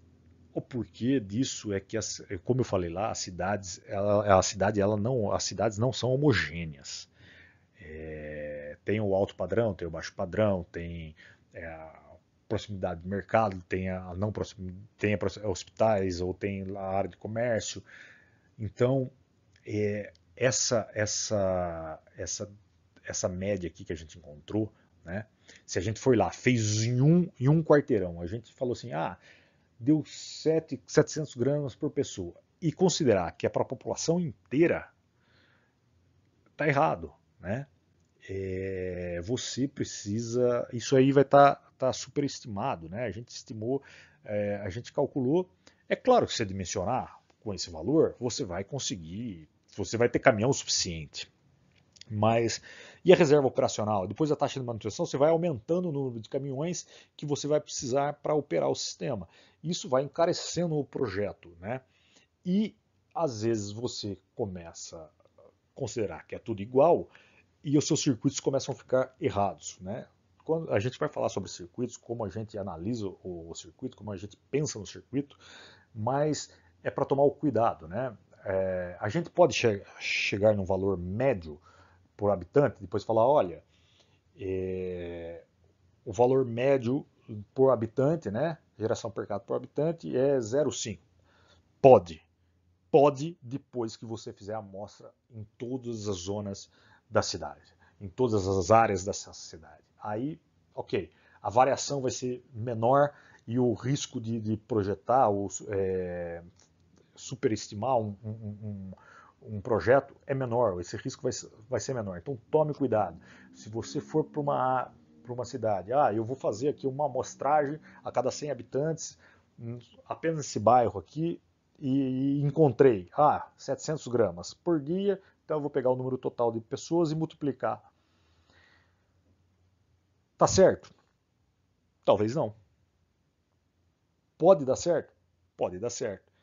O porquê disso é que, como eu falei lá, as cidades, as cidades não são homogêneas. Tem o alto padrão, tem o baixo padrão, tem a proximidade do mercado, tem a não proximidade, tem hospitais ou tem a área de comércio. Então, essa média aqui que a gente encontrou, né? Se a gente foi lá, fez em um quarteirão, a gente falou assim, deu 700 gramas por pessoa, e considerar que é para a população inteira, tá errado, né? Você precisa, isso aí vai tá superestimado, né? A gente estimou, a gente calculou. É claro que se você dimensionar com esse valor, você vai ter caminhão suficiente. Mas e a reserva operacional? Depois da taxa de manutenção, você vai aumentando o número de caminhões que você vai precisar para operar o sistema. Isso vai encarecendo o projeto, né? E às vezes você começa a considerar que é tudo igual e os seus circuitos começam a ficar errados, né? Quando a gente vai falar sobre circuitos, como a gente analisa o circuito, como a gente pensa no circuito, mas é para tomar o cuidado, né? A gente pode chegar num valor médio por habitante, depois falar, olha, o valor médio por habitante, né? Geração per capita por habitante é 0,5. Pode. Pode depois que você fizer a amostra em todas as zonas da cidade, em todas as áreas dessa cidade. Aí, ok, a variação vai ser menor e o risco de projetar ou superestimar um projeto é menor, esse risco vai ser menor. Então tome cuidado. Se você for para uma cidade, eu vou fazer aqui uma amostragem a cada 100 habitantes, apenas nesse bairro aqui, e encontrei 700 gramas por dia, então eu vou pegar o número total de pessoas e multiplicar. Tá certo? Talvez não. Pode dar certo? Pode dar certo.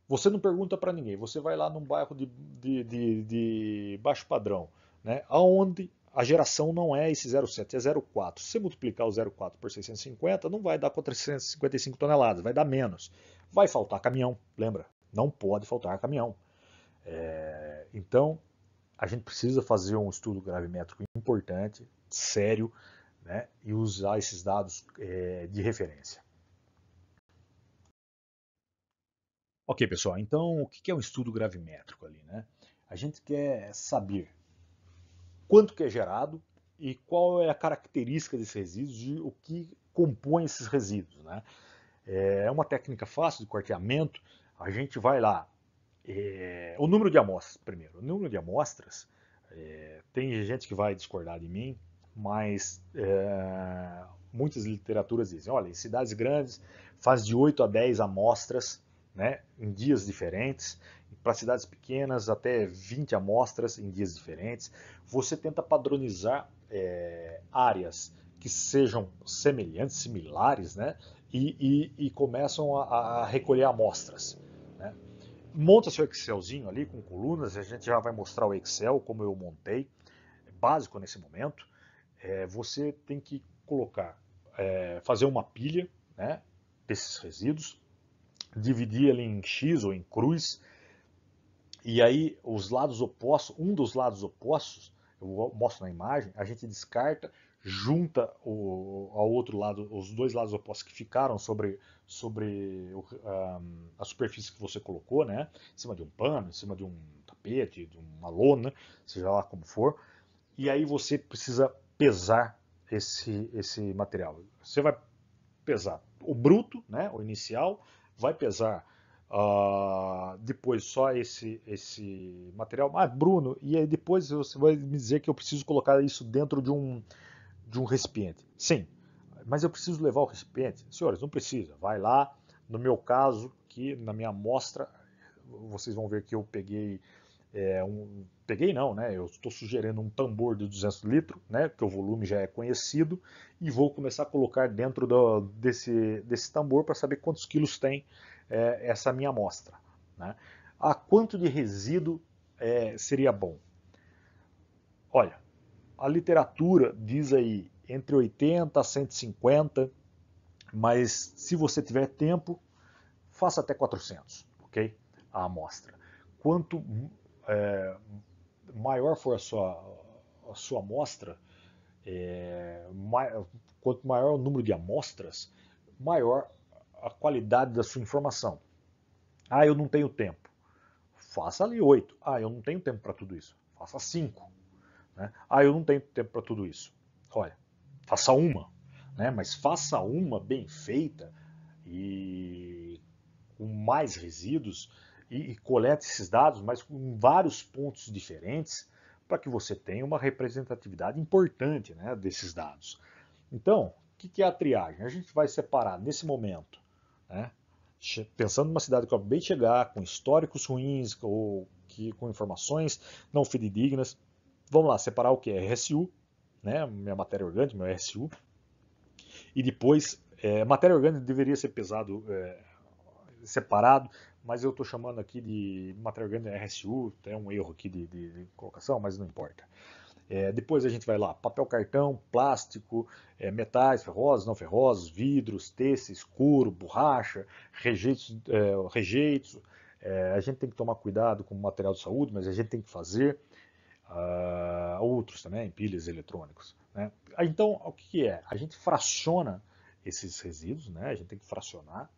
Você não pergunta para ninguém, você vai lá num bairro de baixo padrão, né? Onde a geração não é esse 0,7, é 0,4. Se você multiplicar o 0,4 por 650, não vai dar 455 toneladas, vai dar menos. Vai faltar caminhão, lembra? Não pode faltar caminhão. Então, a gente precisa fazer um estudo gravimétrico importante, sério, né? E usar esses dados de referência. Ok, pessoal, então o que é um estudo gravimétrico ali, né? A gente quer saber quanto que é gerado e qual é a característica desses resíduos e o que compõe esses resíduos, né? É uma técnica fácil de quarteamento, a gente vai lá, o número de amostras primeiro, o número de amostras, Tem gente que vai discordar de mim, mas muitas literaturas dizem, olha, em cidades grandes faz de 8 a 10 amostras, né, em dias diferentes, para cidades pequenas até 20 amostras em dias diferentes. Você tenta padronizar áreas que sejam semelhantes, similares, né, e começam a recolher amostras, né. Monta seu Excelzinho ali com colunas, a gente já vai mostrar o Excel, como eu montei, básico nesse momento. Você tem que colocar, fazer uma pilha, né, desses resíduos, dividir ele em X ou em cruz, e aí os lados opostos, um dos lados opostos, eu mostro na imagem, a gente descarta, junta ao outro lado, os dois lados opostos que ficaram sobre a superfície que você colocou, né? Em cima de um pano, em cima de um tapete, de uma lona, seja lá como for. E aí você precisa pesar esse material. Você vai pesar o bruto, né, o inicial, vai pesar depois só esse material. Ah, Bruno, e aí depois você vai me dizer que eu preciso colocar isso dentro de um recipiente. Sim, mas eu preciso levar o recipiente? Senhores, não precisa. Vai lá, no meu caso, aqui na minha amostra, vocês vão ver que eu peguei peguei não, né? Eu estou sugerindo um tambor de 200 litros, né? Que o volume já é conhecido, e vou começar a colocar dentro desse tambor para saber quantos quilos tem essa minha amostra, né? A quanto de resíduo seria bom? Olha, a literatura diz aí entre 80 a 150, mas se você tiver tempo, faça até 400, ok? A amostra. Quanto é, maior for a sua amostra, quanto maior o número de amostras, maior a qualidade da sua informação. Ah, eu não tenho tempo. Faça ali 8. Ah, eu não tenho tempo para tudo isso. Faça 5. Né? Ah, eu não tenho tempo para tudo isso. Olha, faça uma. Né? Mas faça uma bem feita e com mais resíduos e colete esses dados, mas com vários pontos diferentes, para que você tenha uma representatividade importante, né, desses dados. Então, o que é a triagem? A gente vai separar nesse momento, né, pensando numa cidade que acabei de chegar, com históricos ruins ou com informações não fidedignas. Vamos lá, separar o que é RSU, né, minha matéria orgânica, meu RSU, e depois matéria orgânica deveria ser pesado separado, mas eu estou chamando aqui de matéria orgânica RSU, tem um erro aqui de colocação, mas não importa. Depois a gente vai lá, papel cartão, plástico, metais ferrosos, não ferrosos, vidros, têxteis, couro, borracha, rejeitos. A gente tem que tomar cuidado com o material de saúde, mas a gente tem que fazer. Outros também, pilhas eletrônicos. Né? Então, o que é? A gente fraciona esses resíduos, né? A gente tem que fracionar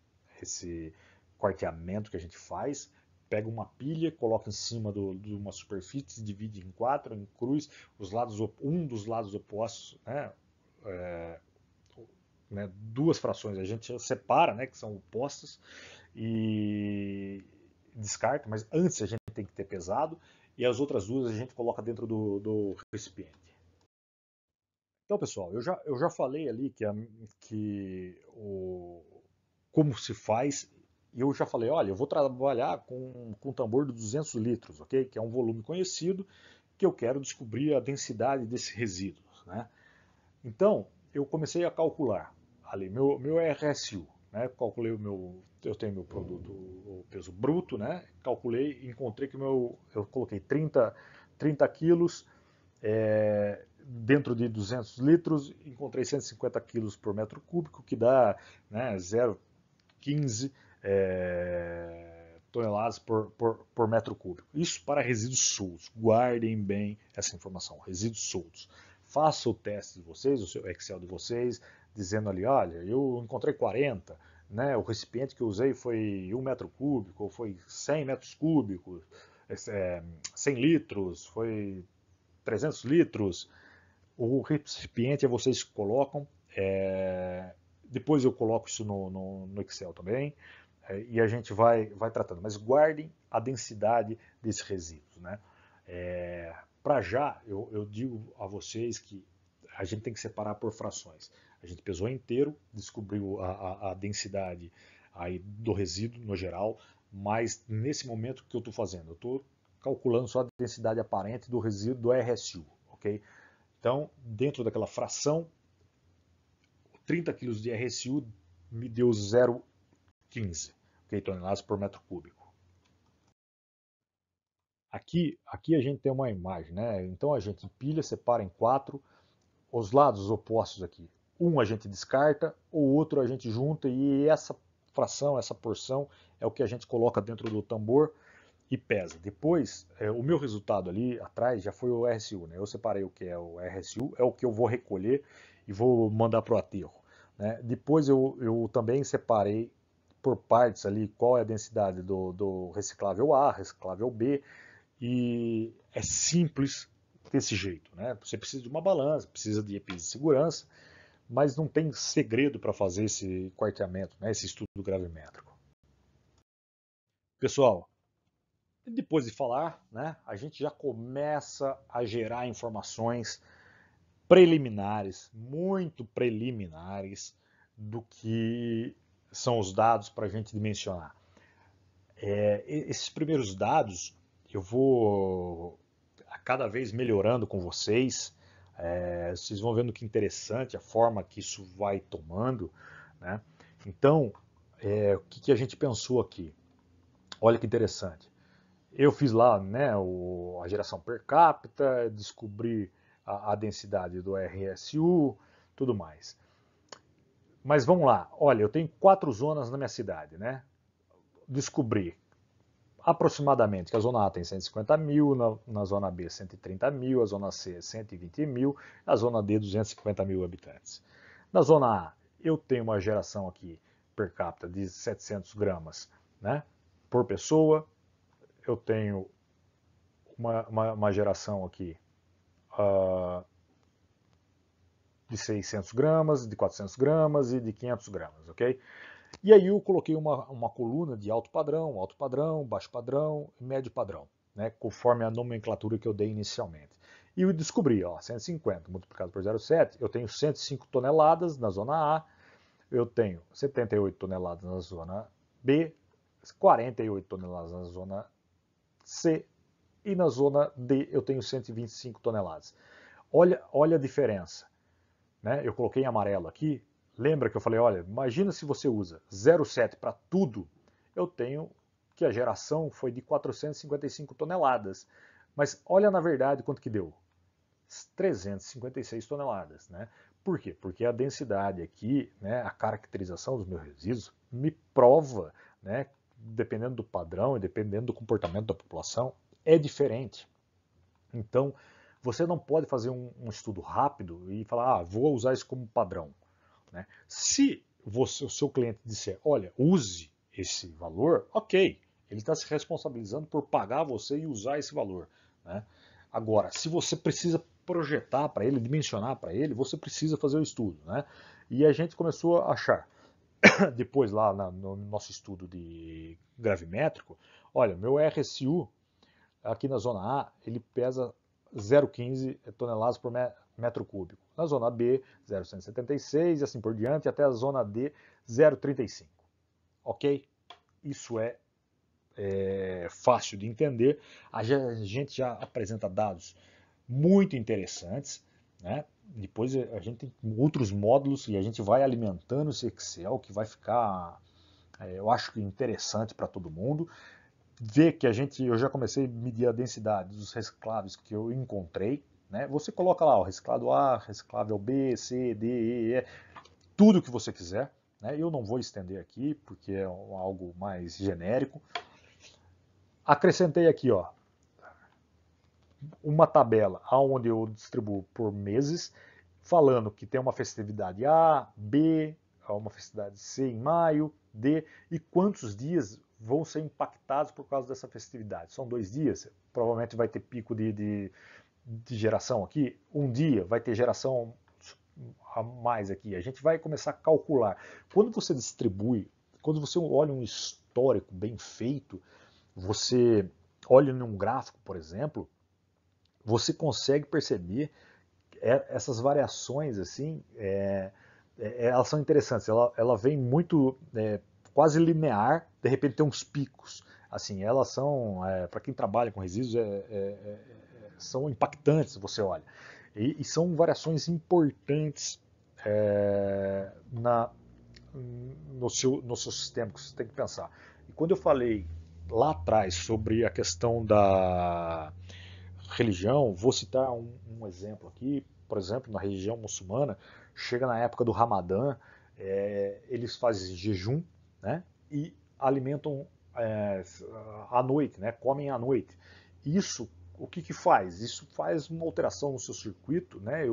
esse quarteamento que a gente faz, pega uma pilha, coloca em cima de uma superfície, divide em quatro, em cruz, um dos lados opostos, né, duas frações a gente separa, né, que são opostas, e descarta, mas antes a gente tem que ter pesado, e as outras duas a gente coloca dentro do recipiente. Então, pessoal, eu já falei ali como se faz, e eu já falei, olha, eu vou trabalhar com um tambor de 200 litros, ok? Que é um volume conhecido, que eu quero descobrir a densidade desses resíduos, né? Então, eu comecei a calcular ali meu RSU, né? Calculei eu tenho meu produto, o peso bruto, né? Calculei e encontrei que eu coloquei 30 quilos dentro de 200 litros, encontrei 150 quilos por metro cúbico, que dá, né, 0,15 toneladas por metro cúbico. Isso para resíduos soltos. Guardem bem essa informação, resíduos soltos. Faça o teste de vocês, o seu Excel de vocês, dizendo ali, olha, eu encontrei 40, né, o recipiente que eu usei foi 1 metro cúbico, ou foi 100 metros cúbicos, 100 litros, foi 300 litros. O recipiente vocês colocam, depois eu coloco isso no Excel também, e a gente vai tratando. Mas guardem a densidade desses resíduos, né? Para já, eu digo a vocês que a gente tem que separar por frações. A gente pesou inteiro, descobriu a densidade aí do resíduo no geral, mas nesse momento que eu estou fazendo, eu estou calculando só a densidade aparente do resíduo do RSU, ok? Então, dentro daquela fração, 30 kg de RSU me deu 0,15, okay, toneladas por metro cúbico. Aqui a gente tem uma imagem, né? Então a gente empilha, separa em 4, os lados opostos aqui. Um a gente descarta, o outro a gente junta e essa fração, essa porção é o que a gente coloca dentro do tambor e pesa. Depois, o meu resultado ali atrás já foi o RSU, né? Eu separei o que é o RSU, é o que eu vou recolher e vou mandar para o aterro, né? Depois eu também separei por partes ali qual é a densidade do reciclável A, reciclável B, e é simples desse jeito, né? Você precisa de uma balança, precisa de EPIs de segurança, mas não tem segredo para fazer esse quarteamento, né? Esse estudo gravimétrico. Pessoal, depois de falar, né, a gente já começa a gerar informações preliminares, muito preliminares, do que são os dados para a gente dimensionar. Esses primeiros dados eu vou a cada vez melhorando com vocês. Vocês vão vendo que interessante a forma que isso vai tomando, né? Então, o que a gente pensou aqui? Olha que interessante. Eu fiz lá, né, a geração per capita, descobri a densidade do RSU, tudo mais. Mas vamos lá, olha, eu tenho 4 zonas na minha cidade, né? Descobri aproximadamente que a zona A tem 150 mil, na zona B 130 mil, a zona C 120 mil, a zona D 250 mil habitantes. Na zona A eu tenho uma geração aqui per capita de 700 gramas, né, por pessoa. Eu tenho uma geração aqui de 600 gramas, de 400 gramas e de 500 gramas, ok? E aí eu coloquei uma coluna de alto padrão, baixo padrão e médio padrão, né, conforme a nomenclatura que eu dei inicialmente. E eu descobri, ó, 150 multiplicado por 0,7, eu tenho 105 toneladas na zona A, eu tenho 78 toneladas na zona B, 48 toneladas na zona C e na zona D eu tenho 125 toneladas. Olha a diferença, né? Eu coloquei em amarelo aqui. Lembra que eu falei, olha, imagina se você usa 0,7 para tudo, eu tenho que a geração foi de 455 toneladas. Mas olha na verdade quanto que deu. 356 toneladas, né? Por quê? Porque a densidade aqui, né, a caracterização dos meus resíduos me prova, né, dependendo do padrão e dependendo do comportamento da população, é diferente. Então, você não pode fazer um estudo rápido e falar, vou usar isso como padrão, né? Se o seu cliente disser, olha, use esse valor, ok, ele está se responsabilizando por pagar você e usar esse valor, né? Agora, se você precisa projetar para ele, dimensionar para ele, você precisa fazer o estudo, né? E a gente começou a achar, depois lá no nosso estudo de gravimétrico, olha, meu RSU aqui na zona A, ele pesa 0,15 toneladas por metro cúbico. Na zona B, 0,176 e assim por diante, até a zona D, 0,35. Ok? Isso é fácil de entender. A gente já apresenta dados muito interessantes, né? Depois a gente tem outros módulos e a gente vai alimentando esse Excel que vai ficar, eu acho, interessante para todo mundo. Ver que eu já comecei a medir a densidade dos recicláveis que eu encontrei, né? Você coloca lá o reciclado A, reciclável B, C, D, E, tudo que você quiser, né? Eu não vou estender aqui porque é algo mais genérico. Acrescentei aqui, ó, uma tabela onde eu distribuo por meses, falando que tem uma festividade A, B, uma festividade C em maio, D, e quantos dias vão ser impactados por causa dessa festividade. São 2 dias, provavelmente vai ter pico de geração aqui, um dia vai ter geração a mais aqui. A gente vai começar a calcular. Quando você distribui, quando você olha um histórico bem feito, você olha num gráfico, por exemplo, você consegue perceber essas variações assim, elas são interessantes. Ela vem muito quase linear, de repente tem uns picos. Assim, elas são, para quem trabalha com resíduos, são impactantes, você olha. E são variações importantes na, no seu sistema que você tem que pensar. E quando eu falei lá atrás sobre a questão da religião, vou citar um exemplo aqui, por exemplo, na religião muçulmana, chega na época do Ramadã, eles fazem jejum, né, e alimentam à noite, né, comem à noite. Isso, o que que faz? Isso faz uma alteração no seu circuito, né,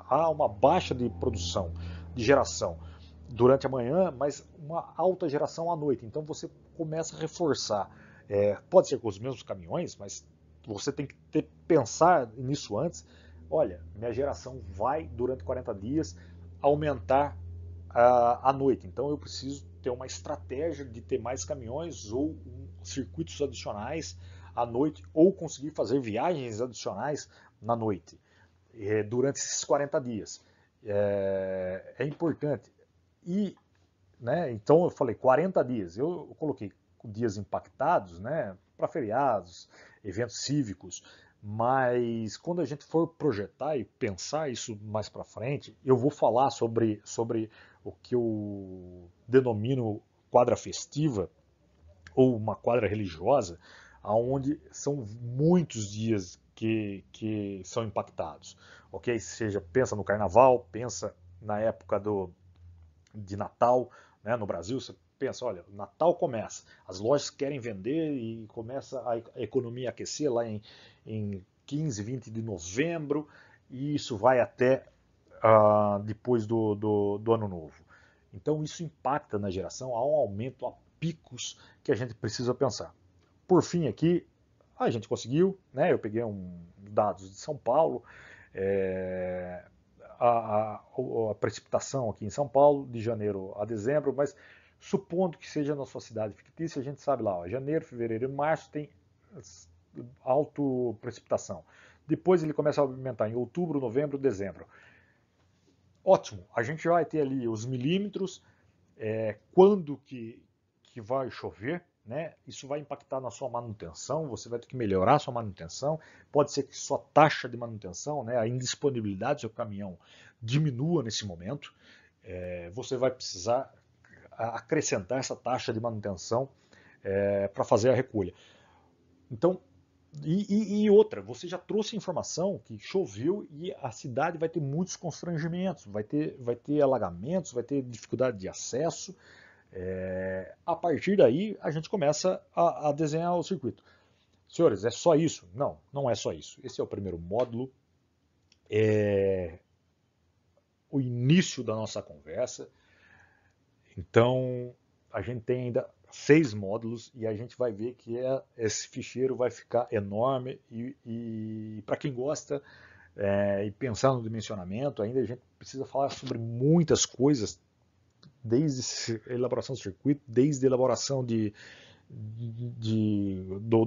há uma baixa de produção, de geração durante a manhã, mas uma alta geração à noite. Então você começa a reforçar. Pode ser com os mesmos caminhões, mas você tem que pensar nisso antes. Olha, minha geração vai durante 40 dias aumentar à noite, então eu preciso ter uma estratégia de ter mais caminhões ou circuitos adicionais à noite, ou conseguir fazer viagens adicionais na noite durante esses 40 dias. É importante. E, né, então eu falei 40 dias, eu coloquei dias impactados, né, para feriados, eventos cívicos, mas quando a gente for projetar e pensar isso mais para frente, eu vou falar sobre o que eu denomino quadra festiva ou uma quadra religiosa, onde são muitos dias que são impactados, ok? Seja, pensa no carnaval, pensa na época de Natal, né, no Brasil, você pensa, olha, Natal começa, as lojas querem vender e começa a economia a aquecer lá em 15, 20 de novembro, e isso vai até depois do Ano Novo. Então isso impacta na geração, há um aumento a picos que a gente precisa pensar. Por fim aqui, a gente conseguiu, né, eu peguei dados de São Paulo, é, a precipitação aqui em São Paulo, de janeiro a dezembro, mas supondo que seja na sua cidade fictícia, a gente sabe lá, ó, janeiro, fevereiro e março tem alta precipitação. Depois ele começa a aumentar em outubro, novembro, dezembro. Ótimo, a gente vai ter ali os milímetros, quando que vai chover, né? Isso vai impactar na sua manutenção, você vai ter que melhorar a sua manutenção, pode ser que sua taxa de manutenção, né, a indisponibilidade do seu caminhão diminua nesse momento, você vai precisar acrescentar essa taxa de manutenção para fazer a recolha. Então, e outra, você já trouxe informação que choveu e a cidade vai ter muitos constrangimentos, vai ter alagamentos, vai ter dificuldade de acesso. A partir daí, a gente começa a desenhar o circuito. Senhores, é só isso? Não, não é só isso. Esse é o primeiro módulo, é o início da nossa conversa. Então, a gente tem ainda 6 módulos e a gente vai ver que esse ficheiro vai ficar enorme e para quem gosta e pensar no dimensionamento, ainda a gente precisa falar sobre muitas coisas, desde a elaboração do circuito, desde a elaboração do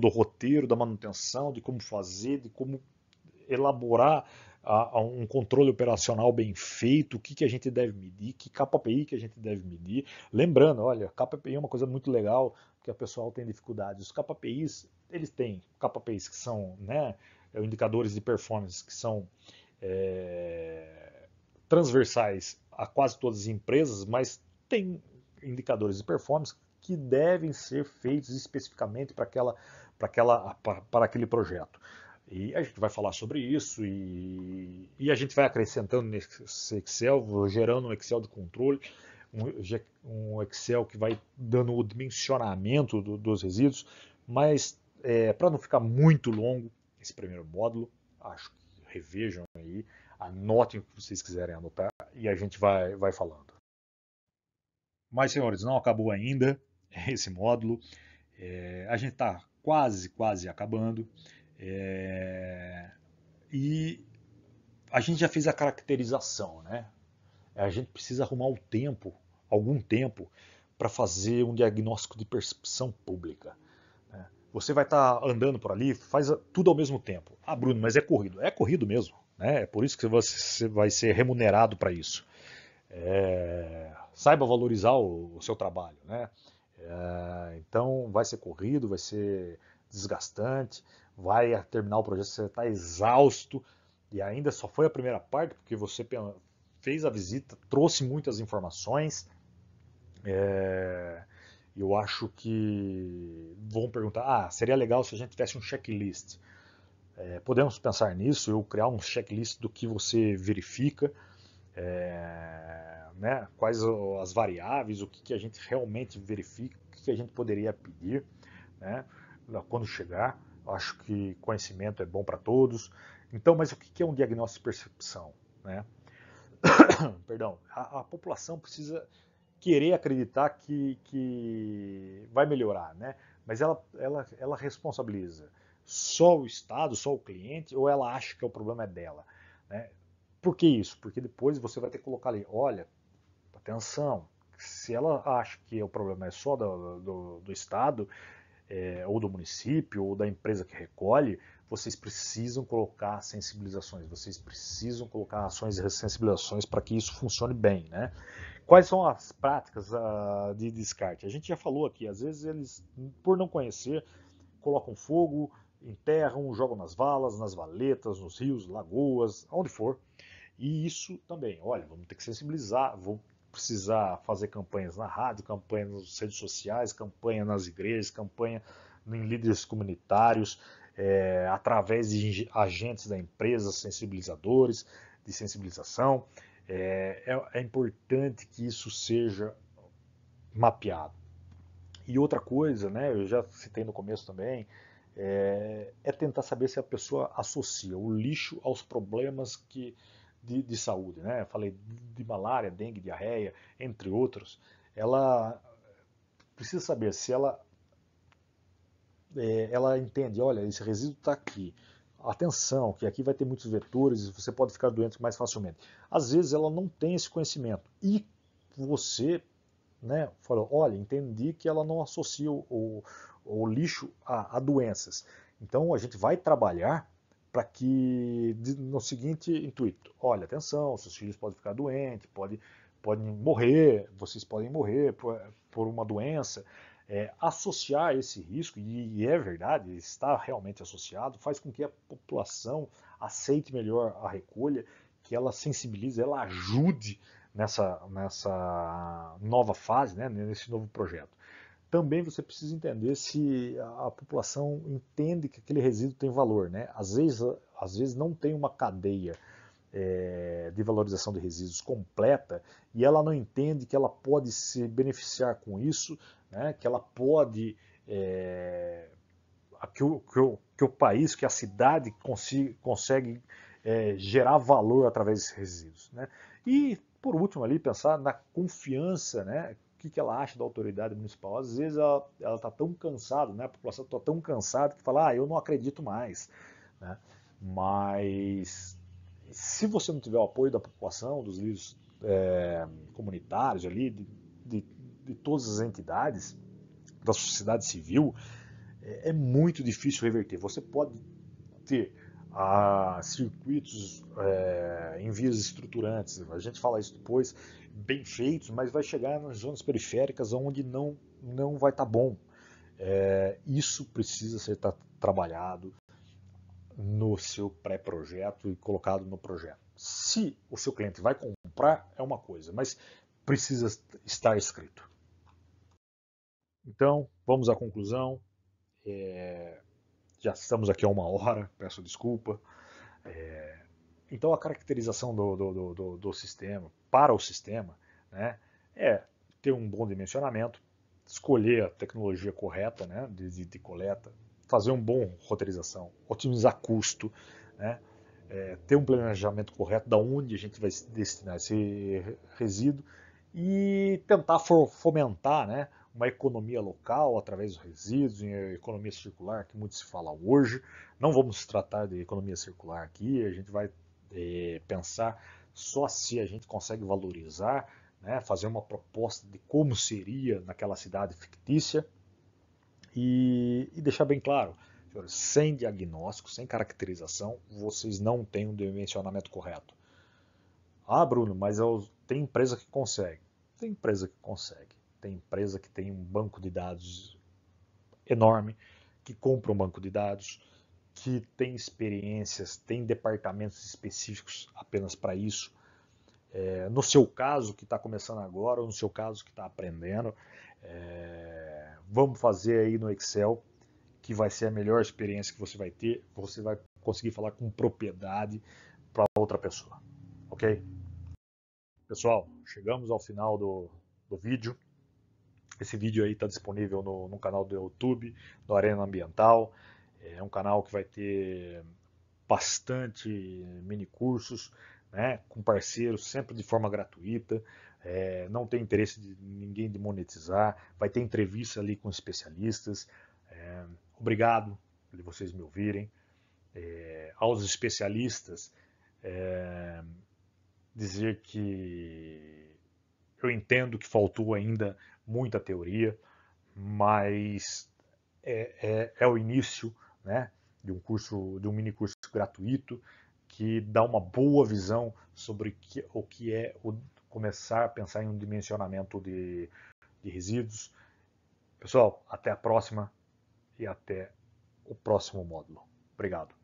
roteiro, da manutenção, de como fazer, de como elaborar um controle operacional bem feito, o que a gente deve medir, que KPI que a gente deve medir. Lembrando, olha, KPI é uma coisa muito legal, que o pessoal tem dificuldade. Os KPIs, eles têm KPIs que são, né, indicadores de performance que são transversais a quase todas as empresas, mas tem indicadores de performance que devem ser feitos especificamente para aquele projeto. E a gente vai falar sobre isso e a gente vai acrescentando nesse Excel, gerando um Excel de controle, um Excel que vai dando o dimensionamento dos resíduos, mas para não ficar muito longo esse primeiro módulo, acho que revejam aí, anotem o que vocês quiserem anotar e a gente vai falando. Mas, senhores, não acabou ainda esse módulo. A gente está quase acabando. E a gente já fez a caracterização, né? A gente precisa arrumar algum tempo, para fazer um diagnóstico de percepção pública, né? você vai estar andando por ali, faz tudo ao mesmo tempo. Ah, Bruno, mas é corrido. É corrido mesmo, né? É por isso que você vai ser remunerado para isso. Saiba valorizar o seu trabalho, né? Então vai ser corrido, vai ser desgastante, vai terminar o projeto, você está exausto e ainda só foi a primeira parte porque você fez a visita, trouxe muitas informações. Eu acho que vão perguntar, seria legal se a gente tivesse um checklist. Podemos pensar nisso, eu criar um checklist do que você verifica, né, quais as variáveis, o que, que a gente realmente verifica, o que, que a gente poderia pedir, né, quando chegar. Eu acho que conhecimento é bom para todos. Então, mas o que, que é um diagnóstico de percepção? Né? Perdão, a população precisa querer acreditar que vai melhorar, né? Mas ela responsabiliza só o Estado, só o cliente, ou ela acha que o problema é dela, né? Por que isso? Porque depois você vai ter que colocar ali, olha, atenção, se ela acha que o problema é só do Estado, ou do município, ou da empresa que recolhe, vocês precisam colocar sensibilizações, vocês precisam colocar ações de sensibilizações para que isso funcione bem, né? Quais são as práticas de descarte? A gente já falou aqui, às vezes eles, por não conhecer, colocam fogo, enterram, jogam nas valas, nas valetas, nos rios, lagoas, onde for. E isso também, olha, vamos ter que sensibilizar, vamos precisar fazer campanhas na rádio, campanha nas redes sociais, campanha nas igrejas, campanha em líderes comunitários, através de agentes da empresa, sensibilizadores, de sensibilização. É importante que isso seja mapeado. E outra coisa, né, eu já citei no começo também, é tentar saber se a pessoa associa o lixo aos problemas de saúde. Né? Eu falei de malária, dengue, diarreia, entre outros. Ela precisa saber se ela entende, olha, esse resíduo está aqui. Atenção, que aqui vai ter muitos vetores e você pode ficar doente mais facilmente. Às vezes ela não tem esse conhecimento. E você, né, falou, olha, entendi que ela não associa o lixo a doenças. Então a gente vai trabalhar para que no seguinte intuito, olha, atenção, seus filhos podem ficar doentes, podem morrer, vocês podem morrer por uma doença. Associar esse risco, e é verdade, está realmente associado, faz com que a população aceite melhor a recolha, que ela sensibilize, ela ajude nessa nova fase, né, nesse novo projeto. Também você precisa entender se a população entende que aquele resíduo tem valor. Né? Às vezes não tem uma cadeia de valorização de resíduos completa e ela não entende que ela pode se beneficiar com isso, né? Que ela pode que o país, que a cidade consegue gerar valor através desses resíduos. Né? E, por último, ali, pensar na confiança, né? O que ela acha da autoridade municipal. Às vezes ela está tão cansada, né? A população está tão cansada que fala, eu não acredito mais. Né? Mas se você não tiver o apoio da população, dos líderes comunitários ali, de todas as entidades, da sociedade civil, é muito difícil reverter. Você pode ter circuitos em vias estruturantes, a gente fala isso depois, bem feitos, mas vai chegar nas zonas periféricas onde não vai estar bom. Isso precisa ser trabalhado no seu pré-projeto e colocado no projeto. Se o seu cliente vai comprar, é uma coisa, mas precisa estar escrito. Então, vamos à conclusão. Já estamos aqui há 1 hora, peço desculpa. Então, a caracterização do sistema para o sistema, né, é ter um bom dimensionamento, escolher a tecnologia correta, né, de coleta, fazer uma boa roteirização, otimizar custo, né, ter um planejamento correto da onde a gente vai destinar esse resíduo e tentar fomentar, né, uma economia local através dos resíduos, economia circular, que muito se fala hoje. Não vamos tratar de economia circular aqui, a gente vai pensar só se a gente consegue valorizar, né, fazer uma proposta de como seria naquela cidade fictícia E deixar bem claro, senhores, sem diagnóstico, sem caracterização, vocês não têm um dimensionamento correto. Ah, Bruno, mas tem empresa que consegue. Tem empresa que consegue. Tem empresa que tem um banco de dados enorme, que compra um banco de dados, que tem experiências, tem departamentos específicos apenas para isso. No seu caso, que está começando agora, ou no seu caso, que está aprendendo, vamos fazer aí no Excel, que vai ser a melhor experiência que você vai ter. Você vai conseguir falar com propriedade para outra pessoa. Ok? Pessoal, chegamos ao final do vídeo. Esse vídeo aí está disponível no canal do YouTube, do Arena Ambiental. É um canal que vai ter bastante mini cursos, né, com parceiros, sempre de forma gratuita. Não tem interesse de ninguém de monetizar. Vai ter entrevista ali com especialistas. Obrigado por vocês me ouvirem. Aos especialistas, dizer que eu entendo que faltou ainda muita teoria, mas é o início, né, de um curso, de um mini curso gratuito que dá uma boa visão sobre o que é começar a pensar em um dimensionamento de resíduos. Pessoal, até a próxima e até o próximo módulo. Obrigado.